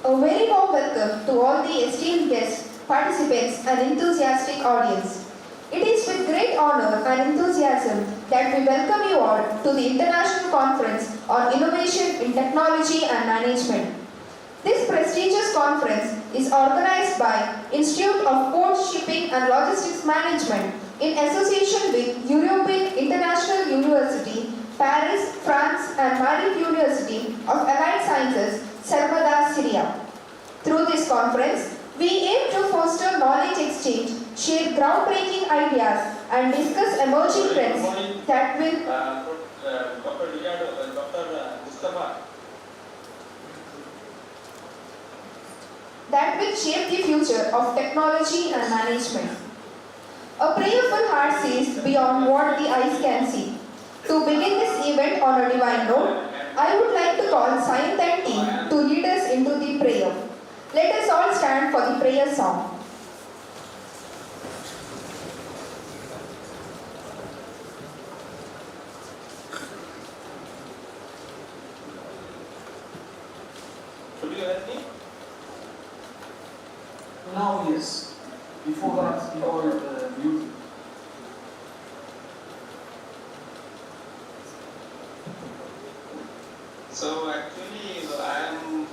A very warm welcome to all the esteemed guests, participants and enthusiastic audience. It is with great honor and enthusiasm that we welcome you all to the International Conference on Innovation in Technology and Management. This prestigious conference is organized by Institute of Port Shipping and Logistics Management in association with European International University, Paris, France and Maaref University of Allied Sciences, Sarmada, Syria. Through this conference, we aim to foster knowledge exchange, share groundbreaking ideas, and discuss emerging trends that will shape the future of technology and management. A prayerful heart sees beyond what the eyes can see. To begin this event on a divine note, I would like to call Science and team to lead us into the prayer. Let us all stand for the prayer song. Should you help me? Now, yes. Before that, we were music. So actually, I am here.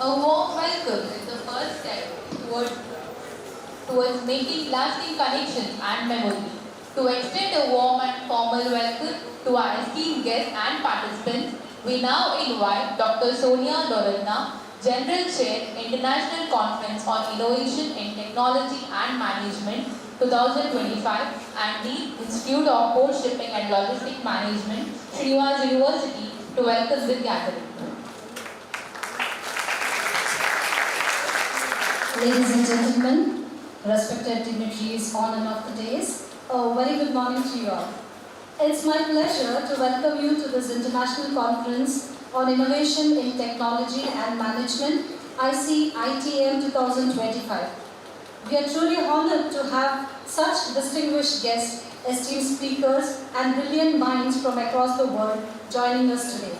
A warm welcome is the first step towards making lasting connections and memories. To extend a warm and formal welcome to our esteemed guests and participants, we now invite Dr. Sonia Loretna, General Chair, International Conference on Innovation in Technology and Management, 2025 and the Institute of Port Shipping and Logistics Management, Srinivas University, to welcome the gathering. Ladies and gentlemen, respected dignitaries on and off the days, a very good morning to you all. It's my pleasure to welcome you to this international conference on innovation in technology and management, IPSLM 2025. We are truly honored to have such distinguished guests, esteemed speakers, and brilliant minds from across the world joining us today.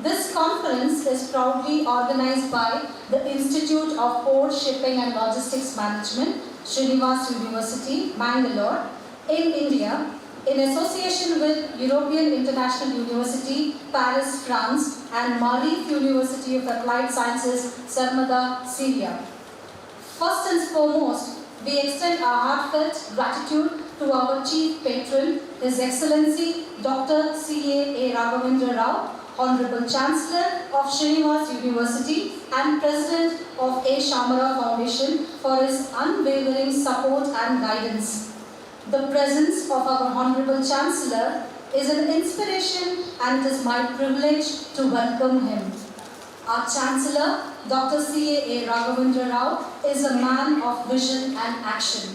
This conference is proudly organized by the Institute of Port Shipping and Logistics Management, Srinivas University, Bangalore, in India, in association with European International University, Paris, France, and Maaref University of Applied Sciences, Sarmada, Syria. First and foremost, we extend our heartfelt gratitude to our Chief Patron, His Excellency Dr. C.A. Raghavendra Rao, Honorable Chancellor of Srinivas University and President of A. Shamara Foundation, for his unwavering support and guidance. The presence of our Honorable Chancellor is an inspiration, and it is my privilege to welcome him. Our Chancellor, Dr. C.A. Raghavendra Rao, is a man of vision and action,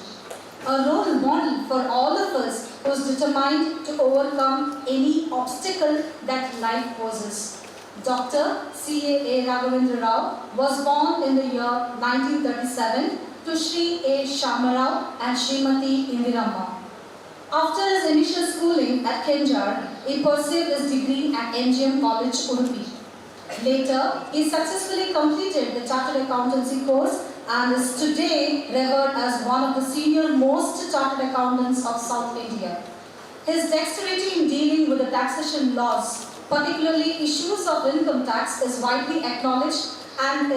a role model for all of us who is determined to overcome any obstacle that life poses. Dr. C.A. Raghavendra Rao was born in the year 1937 to Shri A. Shamarao and Srimati Indiramma. After his initial schooling at Kenjar, he pursued his degree at NGM College, Udupi. Later, he successfully completed the Chartered Accountancy course and is today revered as one of the senior most chartered accountants of South India. His dexterity in dealing with the taxation laws, particularly issues of income tax, is widely acknowledged and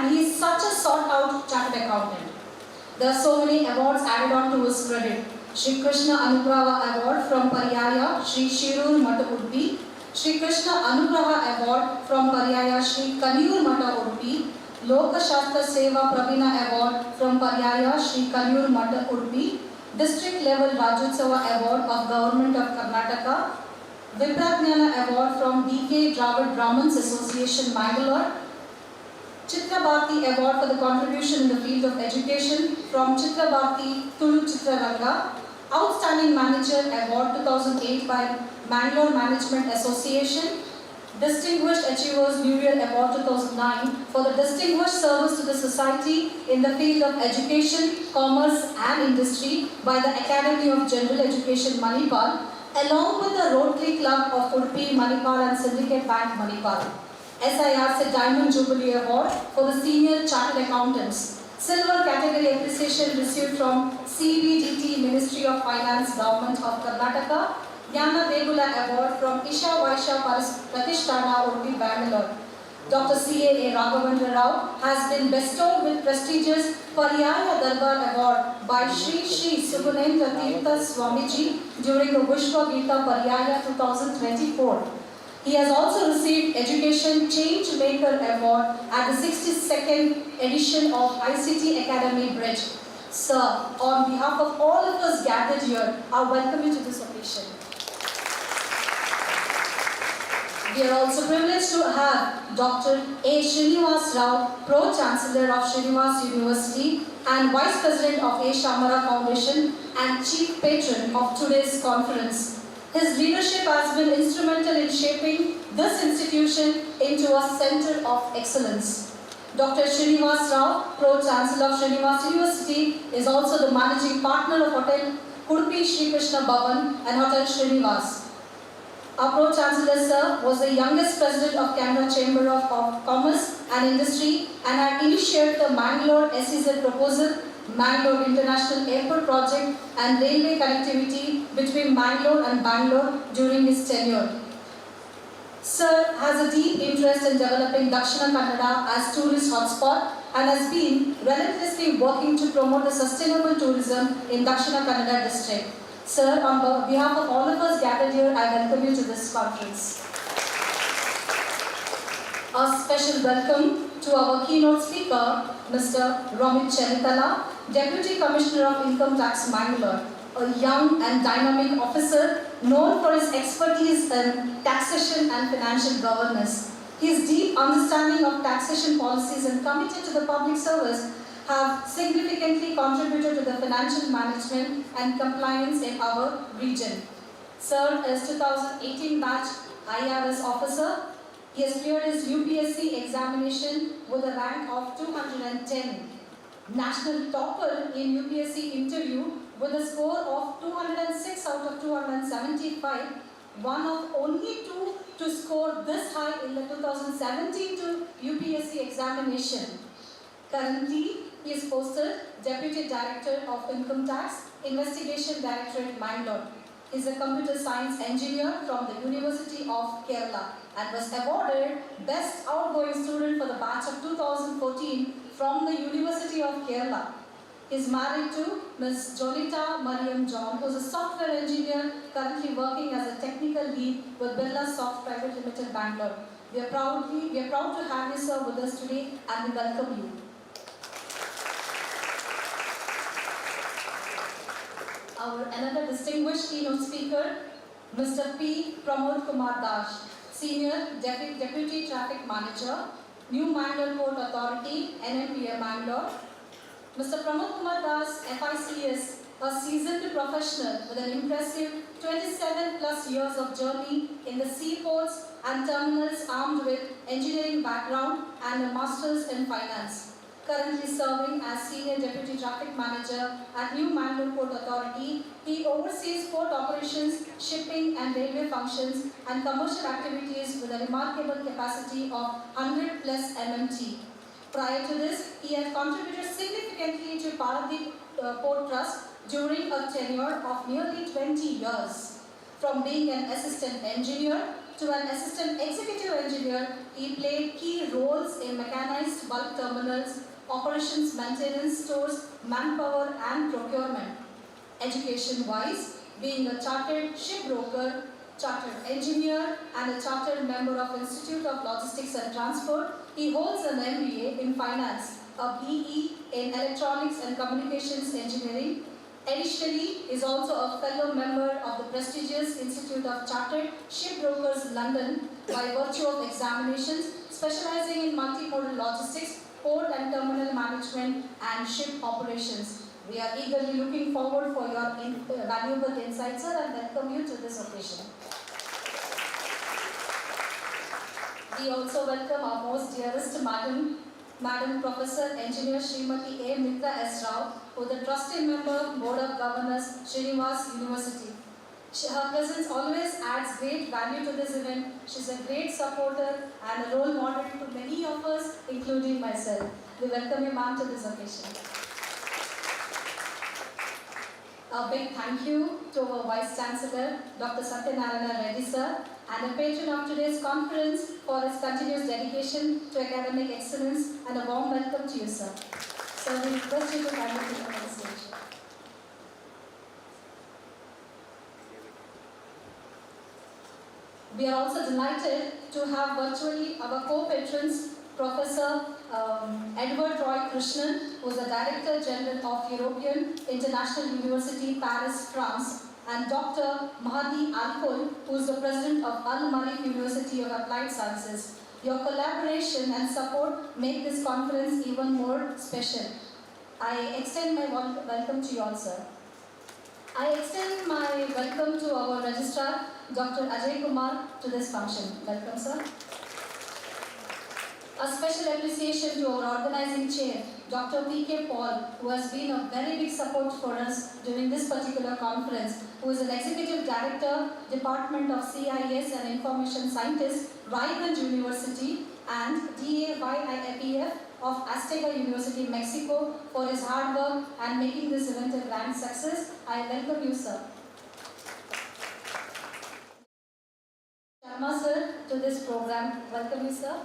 he is such a sought-out chartered accountant. There are so many awards added on to his credit. Shri Krishna Anugrava Award from Paryaya Shri Shirur Mata Udupi, Shri Krishna Anugraha Award from Paryaya Shri Kaniyur Mata Udupi, Loka Shastra Seva Pravina Award from Paryaya Shri Kaniyur Mata Udupi, District Level Rajotsava Award of Government of Karnataka, Vipragnana Award from D.K. Dravid Brahmins Association, Bangalore, Chitra Bharti Award for the contribution in the field of education from Chitra Bharti Tulu Chitraranga, Outstanding Manager Award 2008 by Bangalore Management Association, Distinguished Achievers New Year Award 2009 for the distinguished service to the society in the field of education, commerce and industry by the Academy of General Education Manipal, along with the Rotary Club of Udupi, Manipal and Syndicate Bank Manipal. SIRC Diamond Jubilee Award for the Senior Chartered Accountants. Silver category appreciation received from CBDT Ministry of Finance Government of Karnataka. Jnana Degula Award from Isha Vaishya Pratishtana, Udupi, Bangalore. Dr. C.A. Raghavendra Rao has been bestowed with prestigious Paryaya Darbar Award by Shri Shri Subhanendra Tirtha Swamiji during the Vishwa Gita Paryaya 2024. He has also received Education Change Maker Award at the 62nd edition of ICT Academy Bridge. Sir, on behalf of all of us gathered here, I welcome you to this occasion. We are also privileged to have Dr. A. Srinivas Rao, Pro-Chancellor of Srinivas University and Vice President of A. Shamara Foundation and Chief Patron of today's conference. His leadership has been instrumental in shaping this institution into a center of excellence. Dr. Srinivas Rao, Pro-Chancellor of Srinivas University, is also the Managing Partner of Hotel Udupi Shri Krishna Bhavan and Hotel Srinivas. Our Pro-Chancellor, sir, was the youngest President of Canada Chamber of Commerce and Industry and had initiated the Mangalore SEZ proposal, Mangalore International Airport Project and railway connectivity between Mangalore and Bangalore during his tenure. Sir has a deep interest in developing Dakshina Kannada as tourist hotspot and has been relentlessly working to promote the sustainable tourism in Dakshina Kannada district. Sir, on behalf of all of us gathered here, I welcome you to this conference. A special welcome to our keynote speaker, Mr. Romit Chenitala, Deputy Commissioner of Income Tax Bangalore, a young and dynamic officer known for his expertise in taxation and financial governance. His deep understanding of taxation policies and committed to the public service have significantly contributed to the financial management and compliance in our region. Served as 2018 batch IRS officer, he has cleared his UPSC examination with a rank of 210. National topper in UPSC interview with a score of 206 out of 275, one of only two to score this high in the 2017 to UPSC examination. Currently, he is posted Deputy Director of Income Tax, Investigation Directorate, Bangalore. He is a computer science engineer from the University of Kerala and was awarded Best Outgoing Student for the batch of 2014 from the University of Kerala. He is married to Ms. Jonita Mariam John, who is a software engineer currently working as a technical lead with Birla Soft Private Limited, Bangalore. We are proud to have you, sir, with us today, and we welcome you. Another distinguished keynote speaker, Mr. P. Pramod Kumar Das, Senior Deputy Traffic Manager, New Mangalore Port Authority, NMPA Bangalore. Mr. Pramod Kumar Das, FICS, a seasoned professional with an impressive 27 plus years of journey in the seaports and terminals, armed with engineering background and a master's in finance. Currently serving as Senior Deputy Traffic Manager at New Mangalore Port Authority, he oversees port operations, shipping and railway functions and commercial activities with a remarkable capacity of 100 plus MMT. Prior to this, he had contributed significantly to Paradip Port Trust during a tenure of nearly 20 years. From being an assistant engineer to an assistant executive engineer, he played key roles in mechanized bulk terminals, operations, maintenance, stores, manpower and procurement. Education-wise, being a chartered shipbroker, chartered engineer and a chartered member of Institute of Logistics and Transport, he holds an MBA in finance, a BE in electronics and communications engineering. Additionally, he is also a fellow member of the prestigious Institute of Chartered Shipbrokers London by virtue of examinations, specializing in multimodal logistics, port and terminal management and ship operations. We are eagerly looking forward for your valuable insights, sir, and welcome you to this occasion. We also welcome our most dearest Madam Professor Engineer Srimati A. Mitra S. Rao, who is the trustee member, Board of Governors, Srinivas University. Her presence always adds great value to this event. She is a great supporter and a role model to many of us, including myself. We welcome you, ma'am, to this occasion. A big thank you to our Vice Chancellor, Dr. Satyanarayana Reddy sir, and a patron of today's conference for his continuous dedication to academic excellence, and a warm welcome to you, sir. So we request you to kindly come on the stage. We are also delighted to have virtually our co-patrons, Professor Edward Roy Krishnan, who is the Director General of European International University, Paris, France, and Dr. Mahdi Alkol, who is the President of Maaref University of Applied Sciences. Your collaboration and support make this conference even more special. I extend my welcome to you all, sir. I extend my welcome to our Registrar, Dr. Ajay Kumar, to this function. Welcome, sir. A special appreciation to our organizing chair, Dr. P.K. Paul, who has been a very big support for us during this particular conference, who is an Executive Director, Department of CIS and Information Scientist, Raiganj University, and DAYIPF of Azteca University, Mexico, for his hard work and making this event a grand success. I welcome you, sir. Sharma, sir, to this program. Welcome you, sir.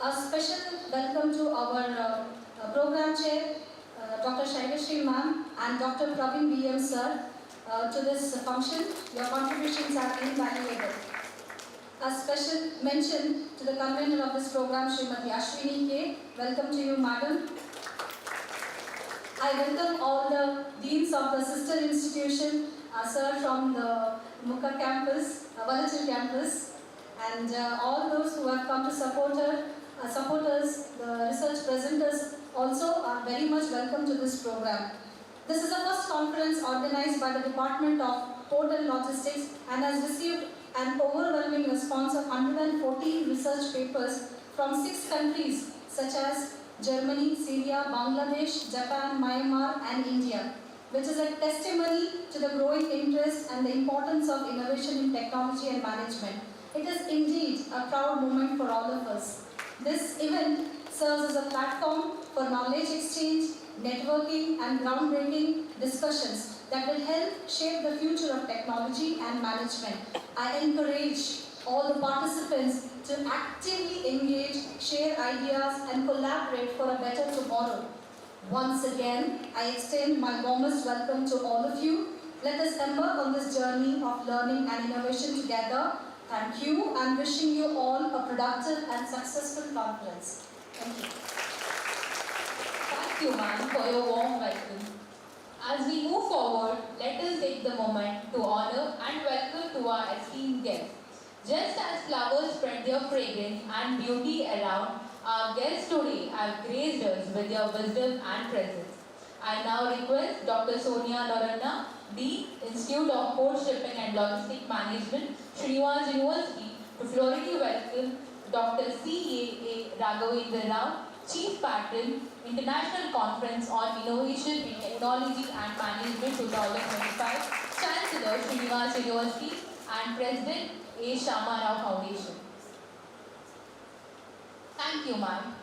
A special welcome to our program chair, Dr. Shailashri ma'am and Dr. Praveen B.M. sir, to this function. Your contributions are invaluable. A special mention to the convener of this program, Srimati Ashwini K. Welcome to you, madam. I welcome all the deans of the sister institution, sir from the Mukha campus, Valachal campus, and all those who have come to support us, the research presenters also are very much welcome to this program. This is the first conference organized by the Department of Port and Logistics and has received an overwhelming response of 114 research papers from 6 countries such as Germany, Syria, Bangladesh, Japan, Myanmar and India, which is a testimony to the growing interest and the importance of innovation in technology and management. It is indeed a proud moment for all of us. This event serves as a platform for knowledge exchange, networking and groundbreaking discussions that will help shape the future of technology and management. I encourage all the participants to actively engage, share ideas and collaborate for a better tomorrow. Once again, I extend my warmest welcome to all of you. Let us embark on this journey of learning and innovation together. Thank you and wishing you all a productive and successful conference. Thank you. Thank you, ma'am, for your warm welcome. As we move forward, let us take the moment to honor and welcome to our esteemed guests. Just as flowers spread their fragrance and beauty around, our guests today have graced us with their wisdom and presence. I now request Dr. Sonia Loranna, Dean, Institute of Port Shipping and Logistic Management, Srinivas University, to floridly welcome Dr. C.A.A. Raghavendra Rao, Chief Patron, International Conference on Innovation in Technology and Management 2025, Chancellor, Srinivas University, and President, A. Shyama Foundation. Thank you, ma'am.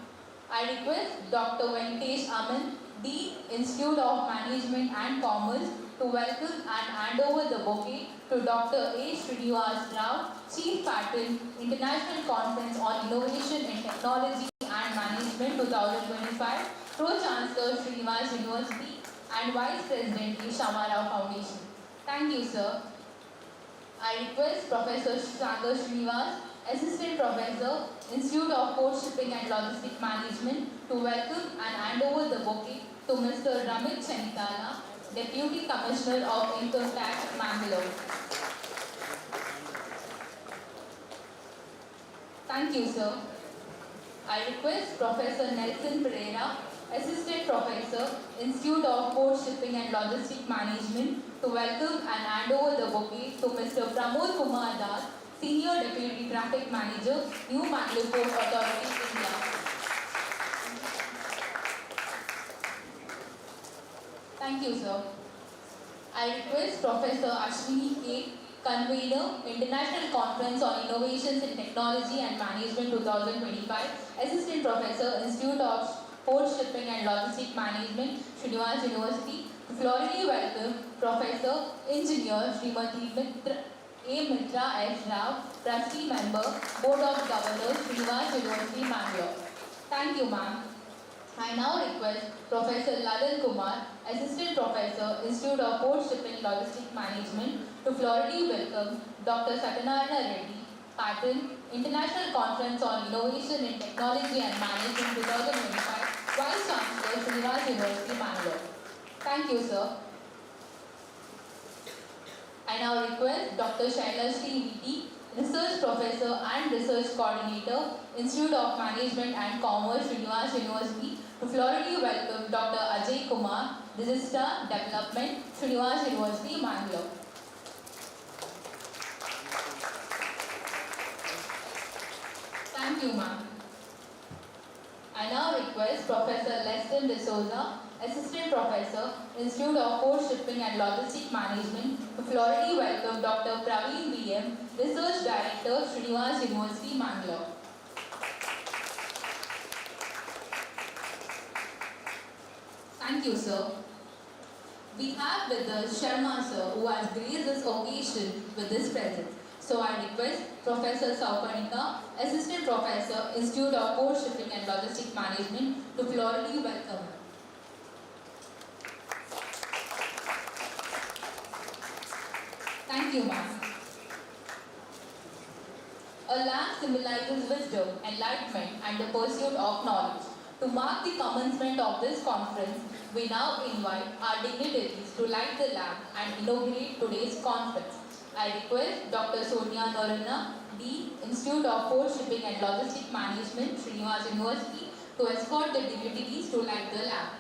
I request Dr. Venkatesh Aman, Dean, Institute of Management and Commerce, to welcome and hand over the bouquet to Dr. A. Srinivas Rao, Chief Patron, International Conference on Innovation in Technology and Management 2025, Pro-Chancellor, Srinivas University, and Vice President, A. Shyama Foundation. Thank you, sir. I request Professor Sagar Srinivas, Assistant Professor, Institute of Port Shipping and Logistic Management, to welcome and hand over the bouquet to Mr. Ramit Chenitala, Deputy Commissioner of Income Tax, Mangalore. Thank you, sir. I request Professor Nelson Pereira, Assistant Professor, Institute of Port Shipping and Logistic Management, to welcome and hand over the bouquet to Mr. Pramod Kumar Das, Senior Deputy Traffic Manager, New Mangalore Port Authority, India. Thank you, sir. I request Professor Ashwini K, Convener, International Conference on Innovations in Technology and Management 2025, Assistant Professor, Institute of Port Shipping and Logistic Management, Srinivas University, to floridly welcome Professor Engineer Srimati Mitra S. Rao, Trustee Member, Board of Governors, Srinivas University, Mangalore. Thank you, ma'am. I now request Professor Lalan Kumar, Assistant Professor, Institute of Port Shipping and Logistic Management, to floridly welcome Dr. Satyanarayana Reddy, Patron, International Conference on Innovation in Technology and Management 2025, Vice Chancellor, Srinivas University, Mangalore. Thank you, sir. I now request Dr. Shaila Sri, Research Professor and Research Coordinator, Institute of Management and Commerce, Srinivas University, to floridly welcome Dr. Ajay Kumar, Register Development, Srinivas University, Mangalore. Thank you, ma'am. I now request Professor Leston D'Souza, Assistant Professor, Institute of Port Shipping and Logistic Management, to floridly welcome Dr. Praveen B.M., Research Director, Srinivas University, Mangalore. Thank you, sir. We have with us Sharma sir, who has graced this occasion with his presence. So I request Professor Saupanika, Assistant Professor, Institute of Port Shipping and Logistic Management, to floridly welcome her. Thank you, ma'am. A A lamp symbolizes wisdom, enlightenment, and the pursuit of knowledge. To mark the commencement of this conference, we now invite our dignitaries to light the lamp and inaugurate today's conference. I request Dr. Sonia Noranna, Dean, Institute of Port Shipping and Logistic Management, Srinivas University, to escort the dignitaries to light the lamp.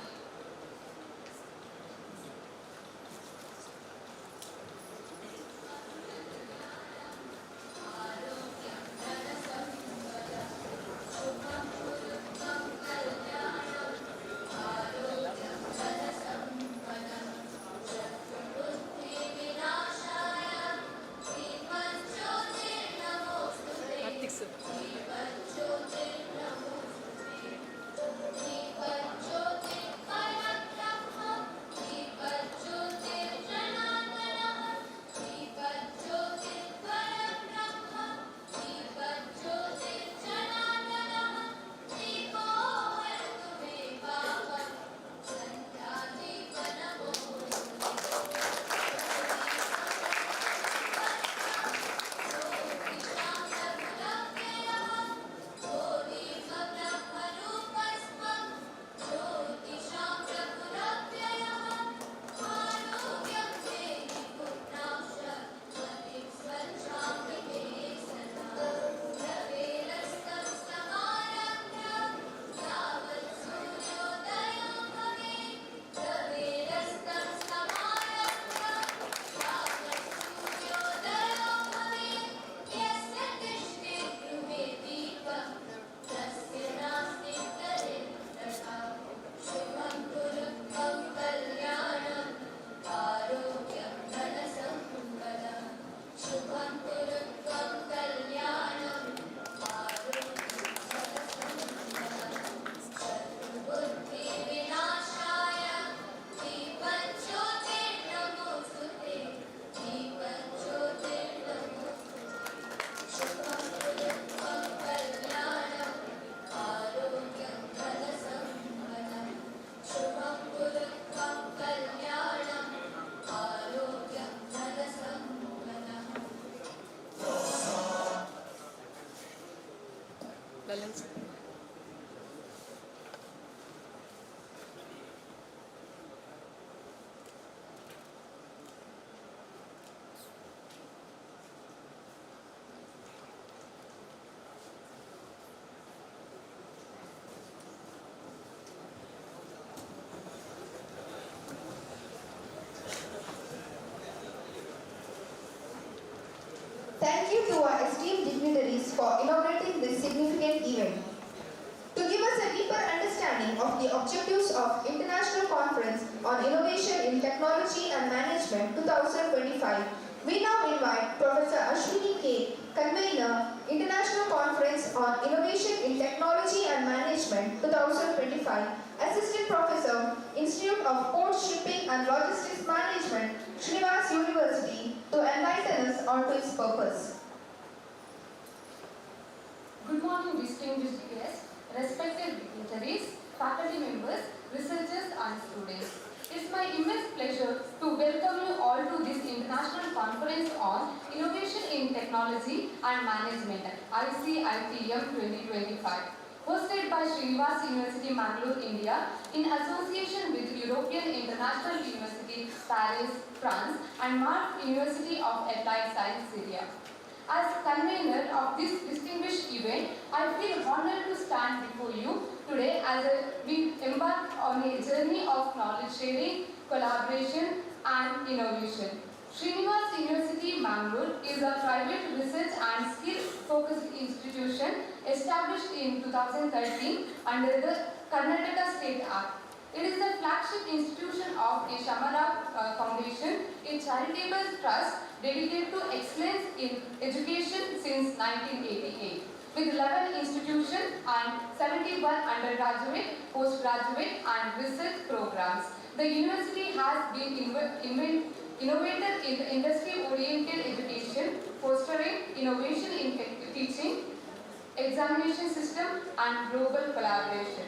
Thank you to our esteemed dignitaries for inaugurating this significant event. To give us a deeper understanding of the objectives of International Conference on Innovation in Technology and Management 2025, we now invite Professor Ashwini K, Convener, International Conference on Innovation in Technology and Management 2025, Assistant Professor, Institute of Port Shipping and Logistics Management, Srinivas University, to enlighten us on its purpose. Good morning, distinguished guests, respected dignitaries, faculty members, researchers and students. It's my immense pleasure to welcome you all to this International Conference on Innovation in Technology and Management, IPSLM 2025. Hosted by Srinivas University, Mangalore, India, in association with European International University, Paris, France, and Maaref University of Applied Science, Syria. As convener of this distinguished event, I feel honored to stand before you today as we embark on a journey of knowledge sharing, collaboration, and innovation. Srinivas University, Mangalore is a private research and skill-focused institution established in 2013 under the Karnataka State Act. It is the flagship institution of the Sarmada Foundation, a charitable trust dedicated to excellence in education since 1988. With 11 institutions and 71 undergraduate, postgraduate and research programs. The university has been innovative in the industry-oriented education, fostering innovation in teaching, examination system and global collaboration.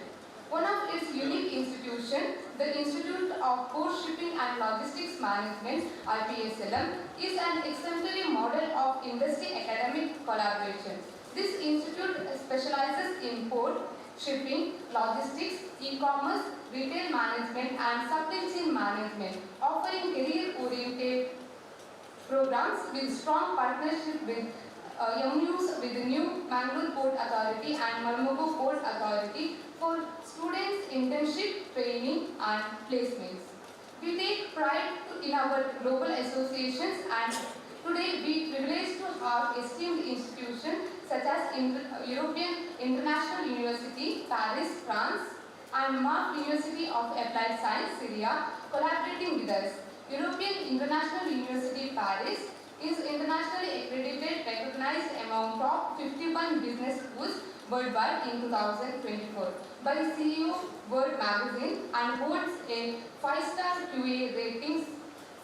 One of its unique institutions, the Institute of Port Shipping and Logistics Management, IPSLM, is an exemplary model of industry-academic collaboration. This institute specializes in port, shipping, logistics, e-commerce, retail management and supply chain management, offering career-oriented programs with strong partnership with MUs with the new Mangalore Port Authority and Marmoko Port Authority for students' internship, training and placements. We take pride in our global associations and today we privileged to have esteemed institutions such as European International University, Paris, France and Maaref University of Applied Science, Syria collaborating with us. European International University, Paris is internationally accredited, recognized among top 51 business schools worldwide in 2024 by CEO World Magazine and holds a 5-star QA ratings.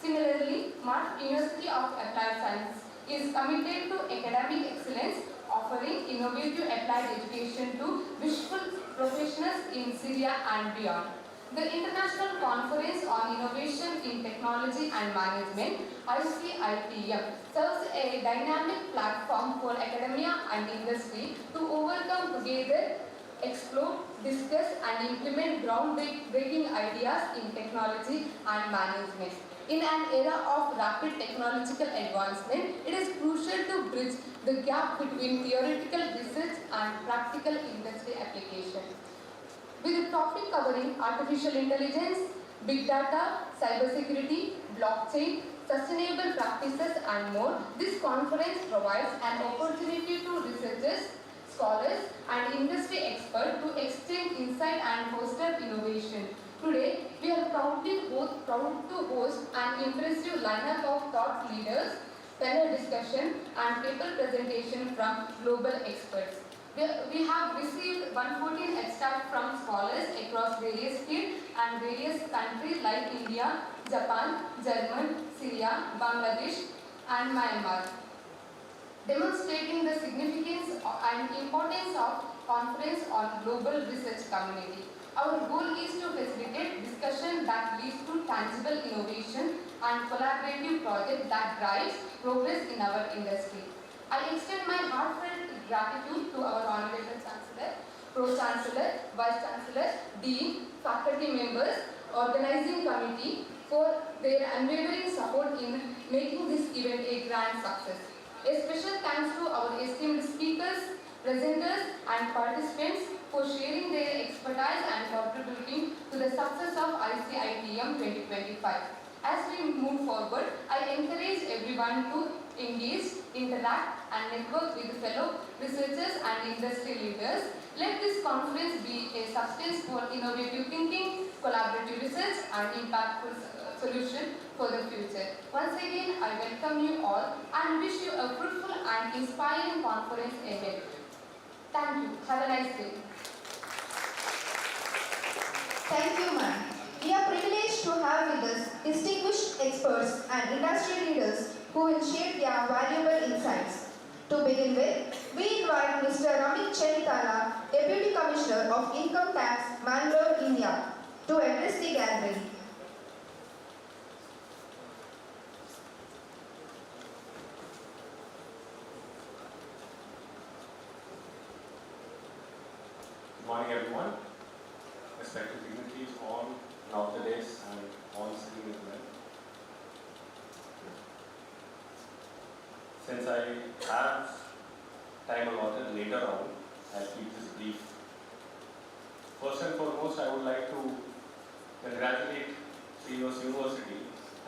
Similarly, Maaref University of Applied Science is committed to academic excellence, offering innovative applied education to wishful professionals in Syria and beyond. The International Conference on Innovation in Technology and Management, IPSLM, serves a dynamic platform for academia and industry to overcome together, explore, discuss and implement groundbreaking ideas in technology and management. In an era of rapid technological advancement, it is crucial to bridge the gap between theoretical research and practical industry application. With a topic covering artificial intelligence, big data, cybersecurity, blockchain, sustainable practices and more, this conference provides an opportunity to researchers, scholars and industry experts to exchange insight and foster innovation. Today, we are proud to host an impressive lineup of thought leaders, panel discussion and paper presentation from global experts. We have received 114 extracts from scholars across various fields and various countries like India, Japan, Germany, Syria, Bangladesh and Myanmar, demonstrating the significance and importance of conference on global research community. Our goal is to facilitate discussion that leads to tangible innovation and collaborative projects that drives progress in our industry. I extend my heartfelt gratitude to our Honorable Chancellor, Pro-Chancellor, Vice-Chancellor, Dean, faculty members, organizing committee for their unwavering support in making this event a grand success. A special thanks to our esteemed speakers, presenters and participants for sharing their expertise and contributing to the success of IPSLM 2025. As we move forward, I encourage everyone to engage, interact and network with fellow researchers and industry leaders. Let this conference be a substance for innovative thinking, collaborative research and impactful solution for the future. Once again, I welcome you all and wish you a fruitful and inspiring conference ahead. Thank you. Have a nice day. Thank you, ma'am. We are privileged to have with us distinguished experts and industry leaders who will share their valuable insights. To begin with, we invite Mr. Ramit Chenitala, Deputy Commissioner of Income Tax, Mangalore, India, to address the gathering. Good morning, everyone. Respected dignitaries on and off the days and on screen as well. Since I have time allotted later on, I'll keep this brief. First and foremost, I would like to congratulate Srinivas University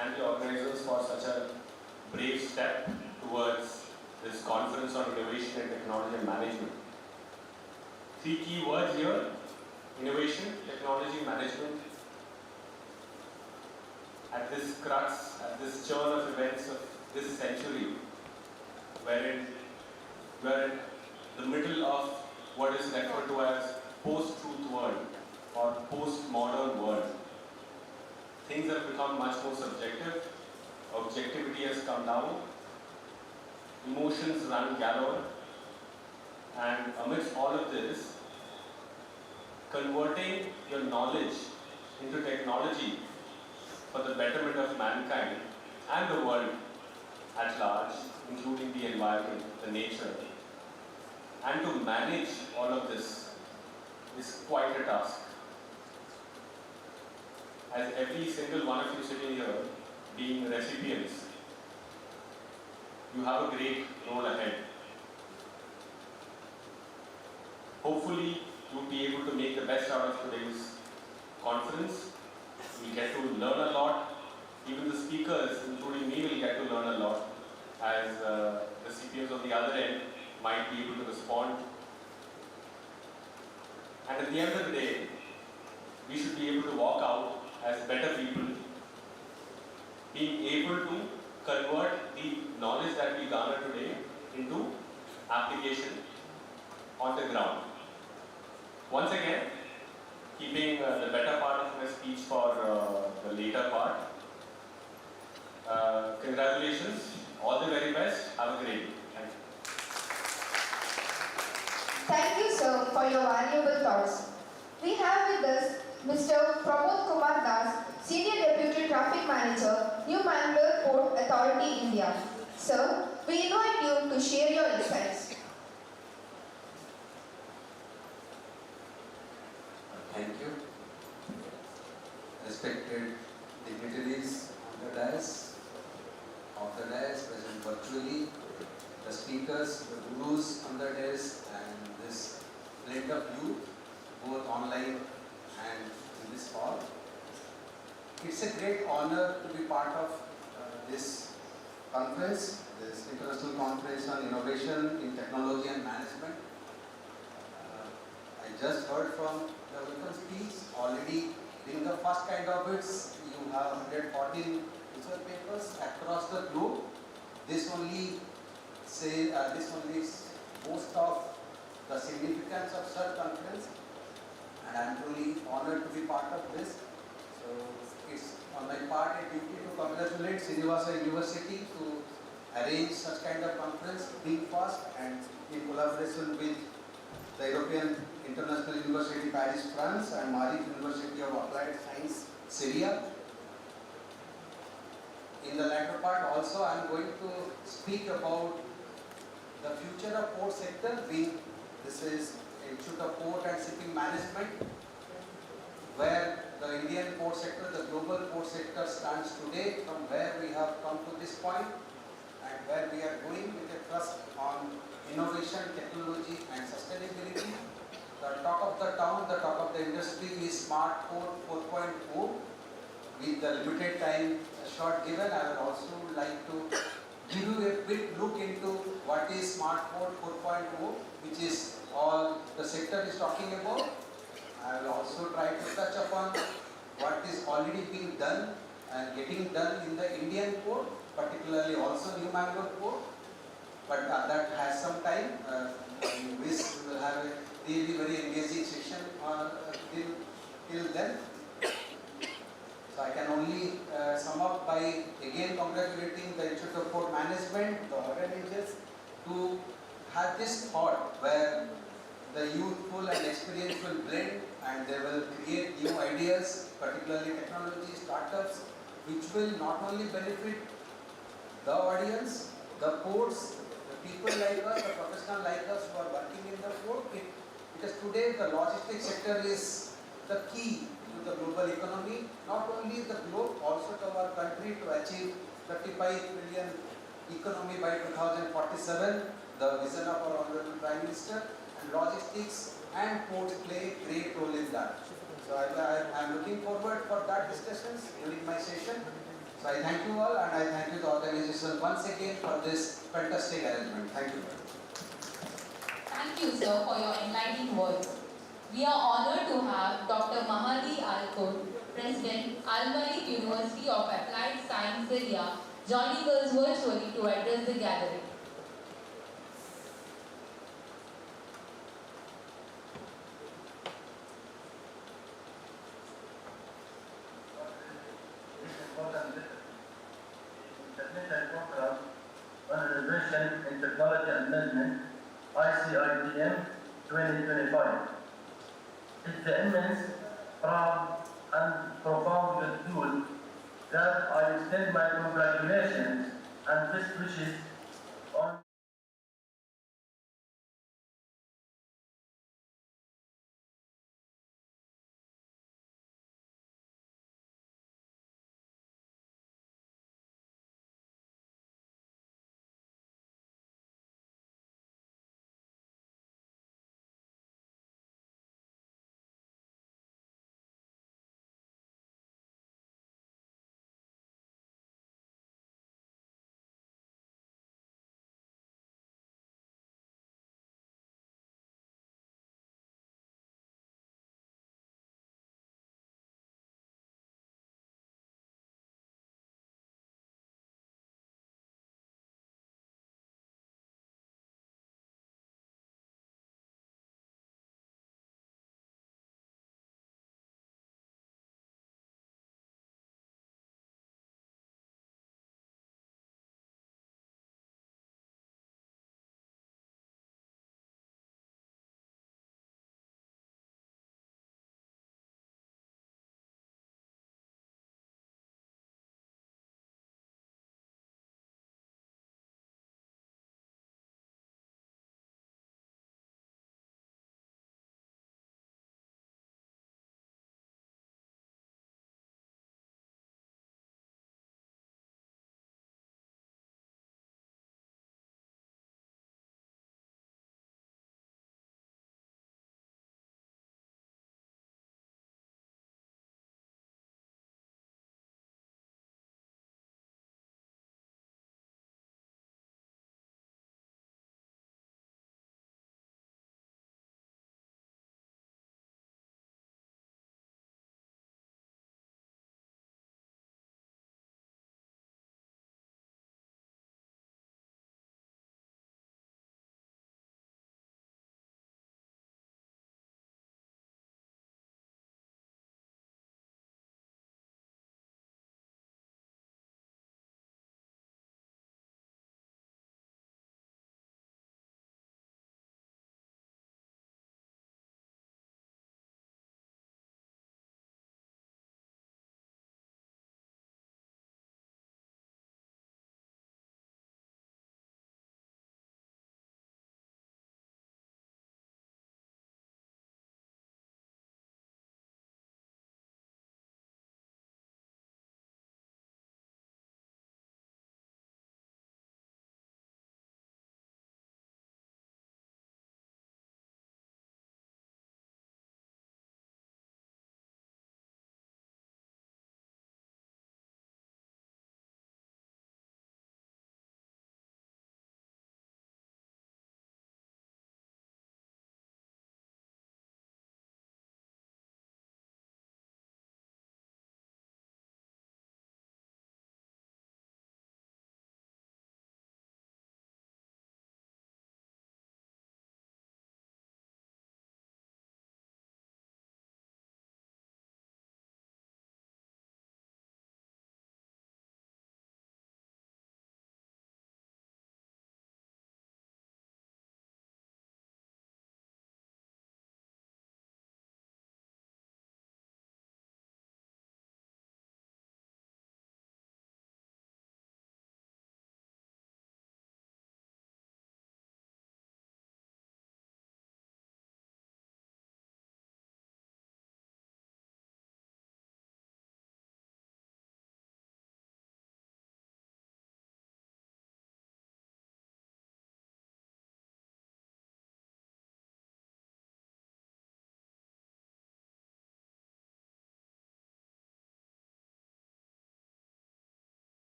and the organizers for such a brave step towards this conference on innovation and technology and management. Three key words here: innovation, technology, management. At this crux, at this churn of events of this century, wherein we're in the middle of what is referred to as post-truth world or post-modern world. Things have become much more subjective, objectivity has come down, emotions run galore, and amidst all of this, converting your knowledge into technology for the betterment of mankind and the world at large, including the environment, the nature, And to manage all of this is quite a task. As every single one of you sitting here being recipients, you have a great role ahead. Hopefully, you'll be able to make the best out of today's conference. You'll get to learn a lot. Even the speakers, including me, will get to learn a lot, as the recipients on the other end might be able to respond. And at the end of the day, we should be able to walk out as better people, being able to convert the knowledge that we garner today into application on the ground. Once again, keeping the better part of my speech for the later part. Congratulations, all the very best, have a great day. Thank you. Thank you, sir, for your valuable thoughts. We have with us Mr. Pramod Kumar Das, Senior Deputy Traffic Manager, New Mangalore Port Authority, India. Sir, we invite you to share your insights. Thank you. Respected dignitaries on the dais, off the dais, present virtually, the speakers, the gurus on the dais, and this blend of youth, both online and in this hall. It's a great honor to be part of this conference, this International Conference on Innovation in Technology and Management. I just heard from the welcome speech, already in the first kind of it, you have 114 research papers across the globe. This only boasts of the significance of such conference, and I am truly honored to be part of this. So it's on my part a duty to congratulate Srinivas University to arrange such kind of conference, being fast and in collaboration with the European International University Paris, France, and Maaref University of Applied Science, Syria. In the latter part also I am going to speak about the future of port sector, being this is Institute of Port and Shipping Management, where the Indian port sector, the global port sector stands today, from where we have come to this point, and where we are going with a thrust on innovation, technology and sustainability. The talk of the town, the talk of the industry is Smart Port 4.0. With the limited time short given, I would also like to give you a quick look into what is Smart Port 4.0, which is all the sector is talking about. I will also try to touch upon what is already being done and getting done in the Indian port, particularly also New Mangalore port. But that has some time. We will have a really very engaging session till then. So I can only sum up by again congratulating the Institute of Port Management, the organizers, to have this thought where the youthful and experience will blend and they will create new ideas, particularly technology startups, which will not only benefit the audience, the ports, the people like us, the professionals like us who are working in the port, because today the logistics sector is the key to the global economy, not only the globe, also to our country to achieve 35 trillion economy by 2047, the vision of our Honorable Prime Minister, and logistics and ports play a great role in that. So I am looking forward for that discussions during my session. So I thank you all, and I thank you the organization once again for this fantastic arrangement. Thank you. Thank you, sir, for your enlightening words. We are honored to have Dr. Mahadi Alkot, President, Al-Malik University of Applied Science, Syria, joining us virtually to address the gathering. On Innovation in Technology and Management, IPSLM 2025. It's the immense, proud and profound gratitude that I extend my congratulations and best wishes on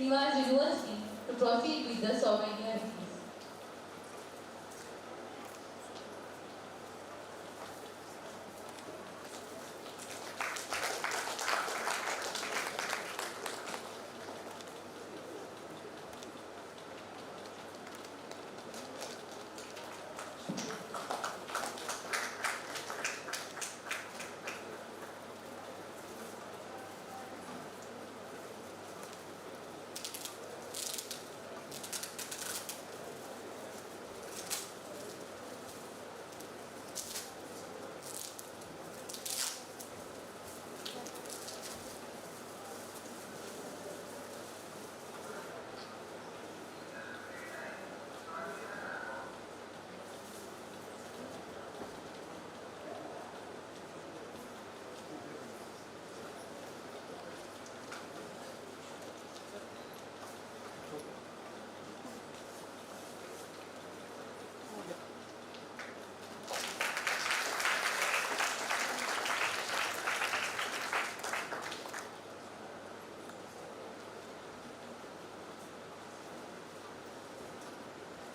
Srinivas University to proceed with the souvenir release.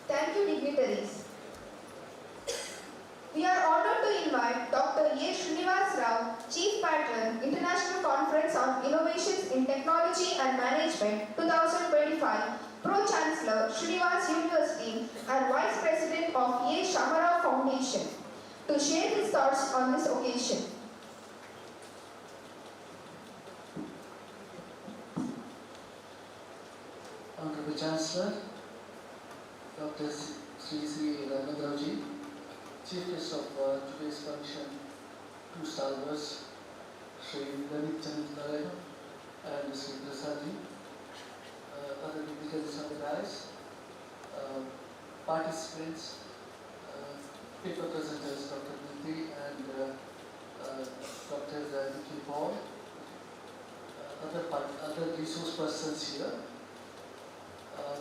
Thank you, dignitaries. We are honored to invite Dr. A. Srinivas Rao, Chief Patron, International Conference on Innovations in Technology and Management 2025, Pro-Chancellor, Srinivas University, and Vice President of A. Shamara Foundation, to share his thoughts on this occasion. Honorable Chancellor, Dr. Sri Ramandraji, Chief Guest of today's function, two stalwarts, Sri Dignitary and Sri Prasadji, other dignitaries on the dais, participants, paper presenters, Dr. Niti and Dr. Nikki Paul, other resource persons here,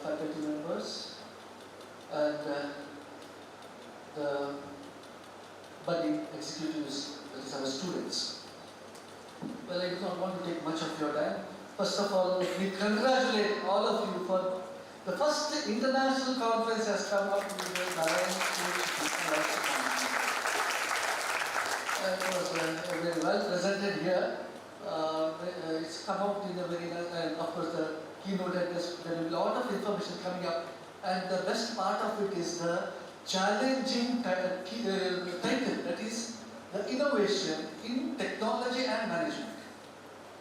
faculty members, and the budding executives, that is our students. Well, I do not want to take much of your time. First of all, we congratulate all of you for the first international conference has come up with the Maritime. It was very well presented here. It's come out in a very nice, and of course the keynote address, there will be a lot of information coming up. And the best part of it is the challenging title, that is the innovation in technology and management.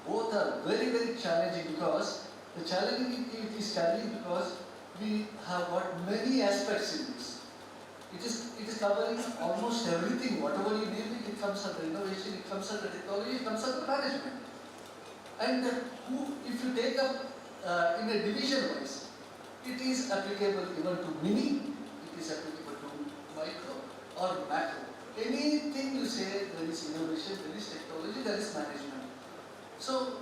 Both are very, very challenging because the challenging it is challenging because we have got many aspects in this. It is covering almost everything. Whatever you name it, it comes under innovation, it comes under technology, it comes under management. And if you take up in a division wise, it is applicable even to mini, it is applicable to micro or macro. Anything you say, there is innovation, there is technology, there is management. So,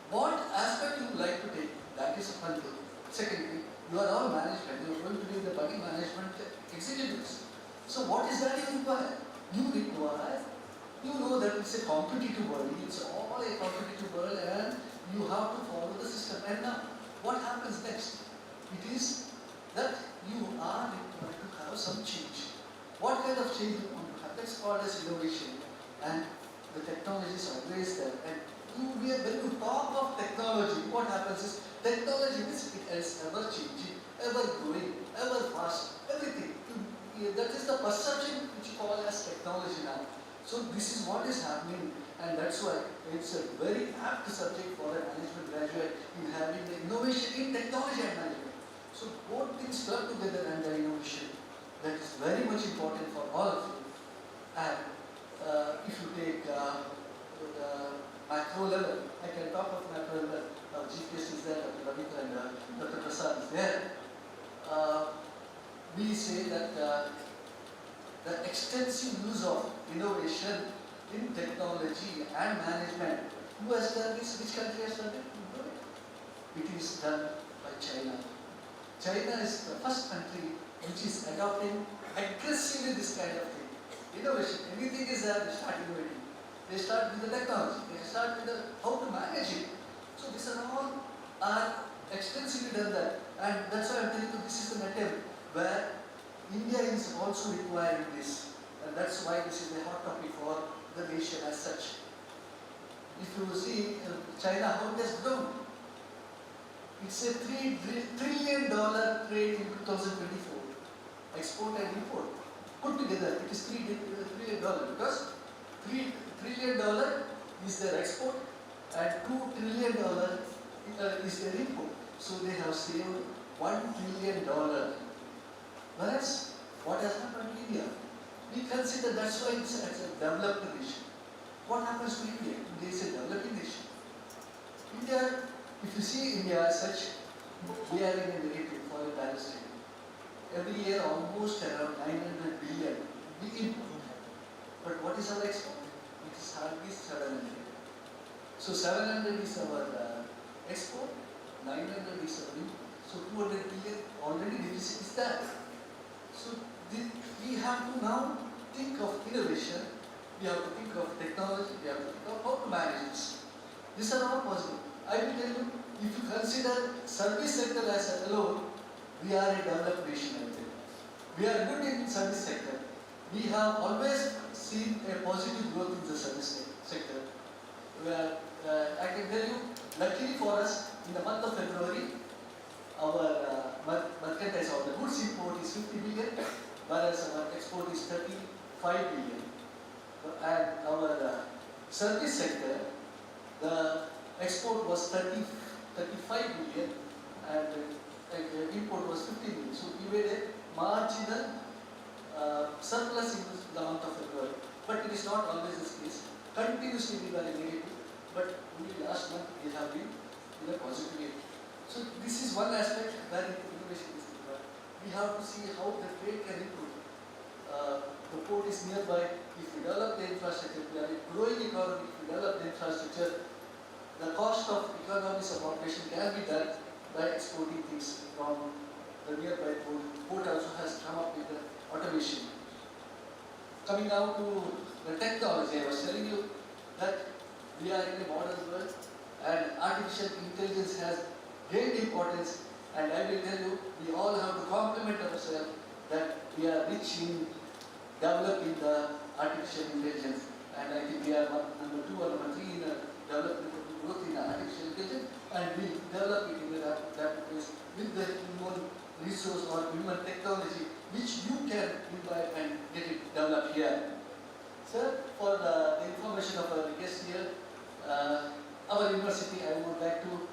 what aspect you would like to take, that is one thing. Secondly, you are all management, you are going to be the body management executives. So, what is that you require? You know that it's a competitive world, it's all a competitive world and you have to follow the system. And now, what happens next? It is that you are required to have some change. What kind of change you want to have? That's called as innovation. And the technology is always there. And when you talk of technology, what happens is technology is ever changing, ever growing, ever fast, everything. That is the perception which you call as technology now. So this is what is happening, and that's why it's a very apt subject for a management graduate in having the innovation in technology and management. So both things come together and the innovation. That is very much important for all of you. And if you take the macro level, I can talk of macro level. GPS is there, Dr. Ravika and Dr. Prasad is there. We say that the extensive use of innovation in technology and management. Who has done this? Which country has done it? It is done by China. China is the first country which is adopting aggressively this kind of thing. Innovation, anything is there, they start innovating. They start with the technology, they start with how to manage it. So these are all are extensively done that, and that's why I'm telling you this is an attempt where India is also requiring this, and that's why this is a hot topic for the nation as such. If you see China, how it has grown, it's a $3 trillion trade in 2024, export and import. Put together, it is $3 trillion because $3 trillion is their export and $2 trillion is their import. So they have saved $1 trillion. Whereas, what has happened to India? We consider that's why it's a developed nation. What happens to India? India is a developing nation. India, if you see India as such, we are in a negative for a balance trade. Every year, almost around 900 billion we import. But what is our export? It is hardly 700. So 700 is our export, 900 is our import. So 200 billion already deficit is there. So we have to now think of innovation, we have to think of technology, we have to think of how to manage this. These are all possible. I will tell you, if you consider service sector as alone, we are a developed nation. We are good in service sector. We have always seen a positive growth in the service sector. I can tell you, luckily for us, in the month of February, our merchandise or the goods import is 50 billion, whereas our export is 35 billion. And our service sector, the export was 35 billion and import was 50 billion. So we made a marginal surplus in the month of February. But it is not always this case. Continuously we were negative, but only last month we have been in a positive way. So this is one aspect where innovation is required. We have to see how the trade can improve. The port is nearby. If we develop the infrastructure, we are a growing economy. If we develop the infrastructure, the cost of economies of operation can be done by exporting things from the nearby port. Port also has come up with the automation. Coming now to the technology, I was telling you that we are in a modern world and artificial intelligence has gained importance, and I will tell you, we all have to compliment ourselves that we are rich in developing the artificial intelligence, and I think we are number 2 or number 3 in the development of growth in artificial intelligence, and we develop it in that place with the human resource or human technology which you can imbibe and get it developed here. Sir, for the information of our guests here, our university, I would like to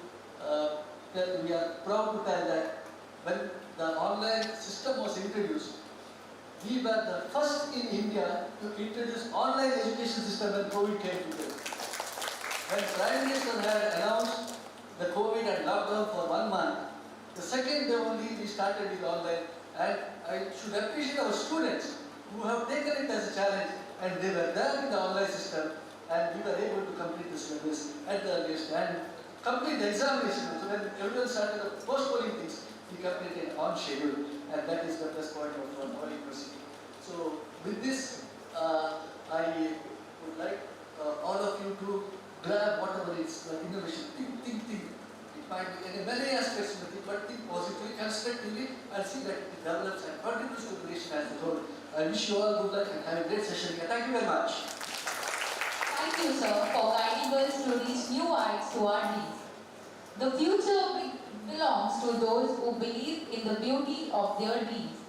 tell, we are proud to tell that when the online system was introduced, we were the first in India to introduce online education system when COVID came to us. When Prime Minister had announced the COVID and lockdown for 1 month, the second day only we started with online, and I should appreciate our students who have taken it as a challenge, and they were there with the online system, and we were able to complete the syllabus at the earliest and complete the examination. So when everyone started postponing things, we completed on schedule, and that is the plus point of our university. So with this, I would like all of you to grab whatever is innovation. Think. It might be in many aspects, but think positively, constructively, and see that it develops and contributes to the nation as a whole. I wish you all good luck and have a great session here. Thank you very much. Thank you, sir, for guiding us to reach new heights to our dreams. The future belongs to those who believe in the beauty of their dreams.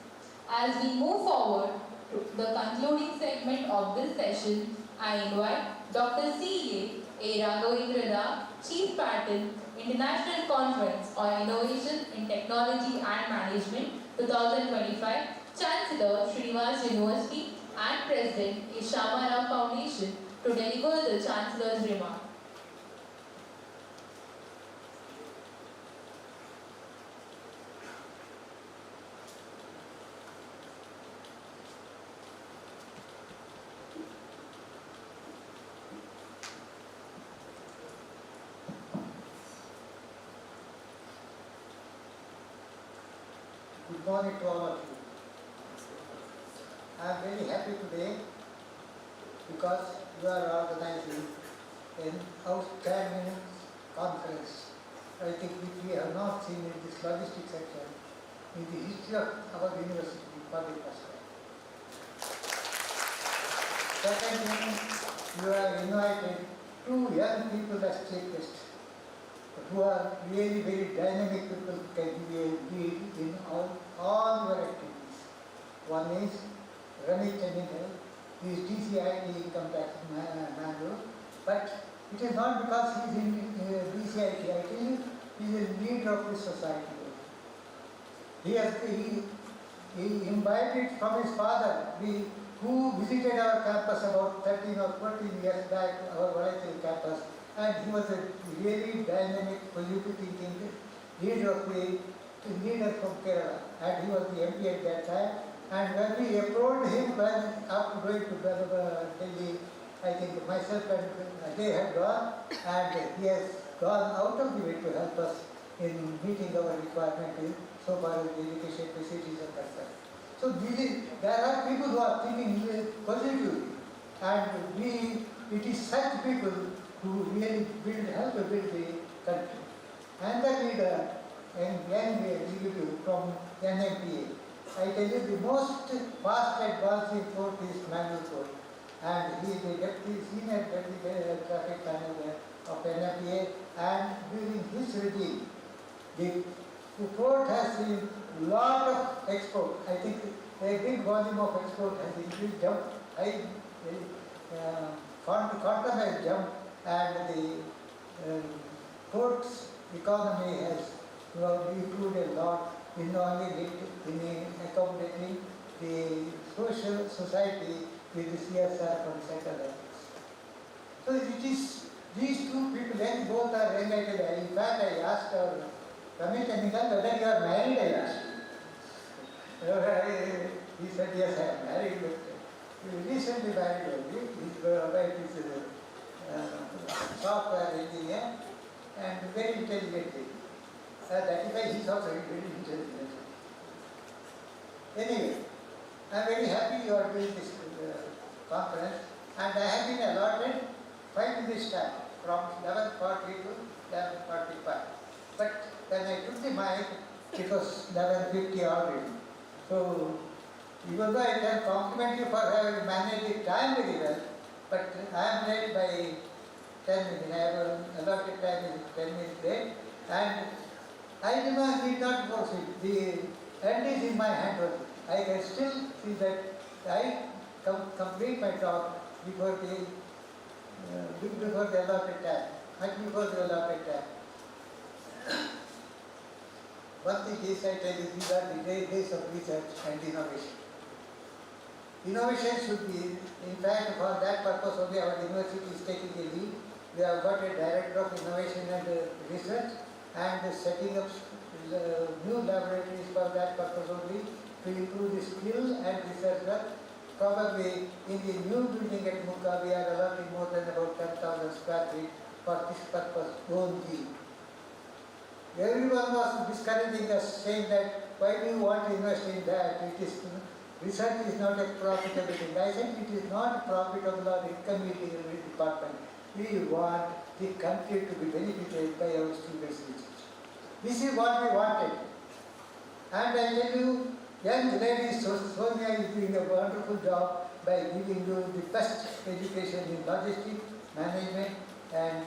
As we move forward to the concluding segment of this session, I invite Dr. C.A. Raghavendra, Chief Patron, International Conference on Innovation in Technology and Management 2025, Chancellor, Srinivas University, and President, Sarmada Foundation, to deliver the Chancellor's remark. Good morning to all of you. I am very happy today because you are organizing an outstanding conference I think, which we have not seen in this logistics section in the history of our university for the first time. Second thing, you have invited two young people as chief guests, who are really very dynamic people who can give you a lead in all your activities. One is Ramesh Chandra, he is DCIT income tax manager, but it is not because he is in DCIT, I tell you, he is a leader of the society. He imbibed from his father, who visited our campus about 13 or 14 years back, our Maritime campus, and he was a really dynamic, positive thinking leader from Kerala, and he was the MP at that time. And when we approached him, when after going to Delhi, I think myself and they had gone, and he has gone out of the way to help us in meeting our requirement so far as the education facilities are concerned. So there are people who are thinking positively, and it is such people who really help to build the country. And the leader, and young executive from NMPA, I tell you, the most fast advancing port is Mangalore port, and he is the senior deputy traffic manager of NMPA, and during his regime, the port has seen a lot of export. I think a big volume of export has increased, quantum has jumped, and the port's economy has improved a lot in only in accommodating the social society with the CSR from central levels. So it is these two people, and both are related. In fact, I asked our Ramesh Chandra whether you are married, I asked. He said, yes, I am married, but he recently married only. His wife is a software engineer and very intelligent lady. That is why he is also very intelligent. Anyway, I am very happy you are doing this conference, and I have been allotted 5 minutes time from 11:40 to 11:45. But when I took the mic, it was 11:50 already. So, even though I can compliment you for having managed the time very well, but I am late by 10 minutes. I have allotted time is 10 minutes late, and I need not proceed. The end is in my hand only. I can still see that I complete my talk before the allotted time, much before the allotted time. One thing is, I tell you, these are the days of research and innovation. Innovation should be, in fact, for that purpose only our university is taking a lead. We have got a director of innovation and research, and setting up new laboratories for that purpose only to improve the skill and research work. Probably in the new building at Mukha, we are allotting more than about 10,000 square feet for this purpose only. Everyone was discouraging us, saying that why do you want to invest in that? Research is not a profitable thing. I said it is not profitable or income-yielding department. We want the country to be benefited by our students' research. This is what we wanted. And I tell you, young lady Sonia is doing a wonderful job by giving you the best education in logistics, management, and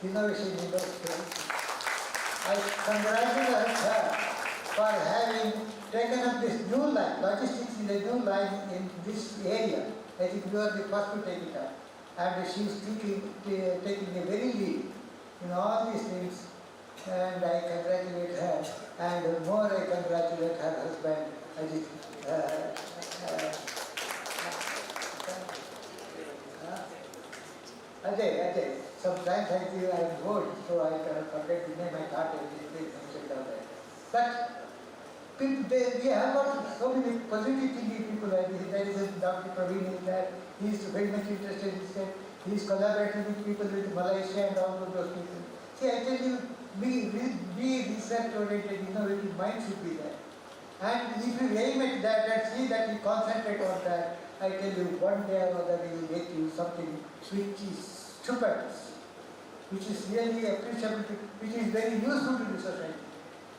innovation in those fields. I congratulate her for having taken up this new line. Logistics is a new line in this area. I think you are the first to take it up. And she is taking a very lead in all these things. And I congratulate her. And more I congratulate her husband, Ajay. Sometimes I feel I am bored, so I forget the name, I can't mention down there. But we have got so many positive thinking people. There is Dr. Praveen is there. He is very much interested in this. He is collaborating with people with Malaysia and all of those people. See, I tell you, be research-oriented, innovative mind should be there. And if you aim at that and see that you concentrate on that, I tell you, one day or other you will get you something which is stupendous. which is really appreciable, which is very useful to the society.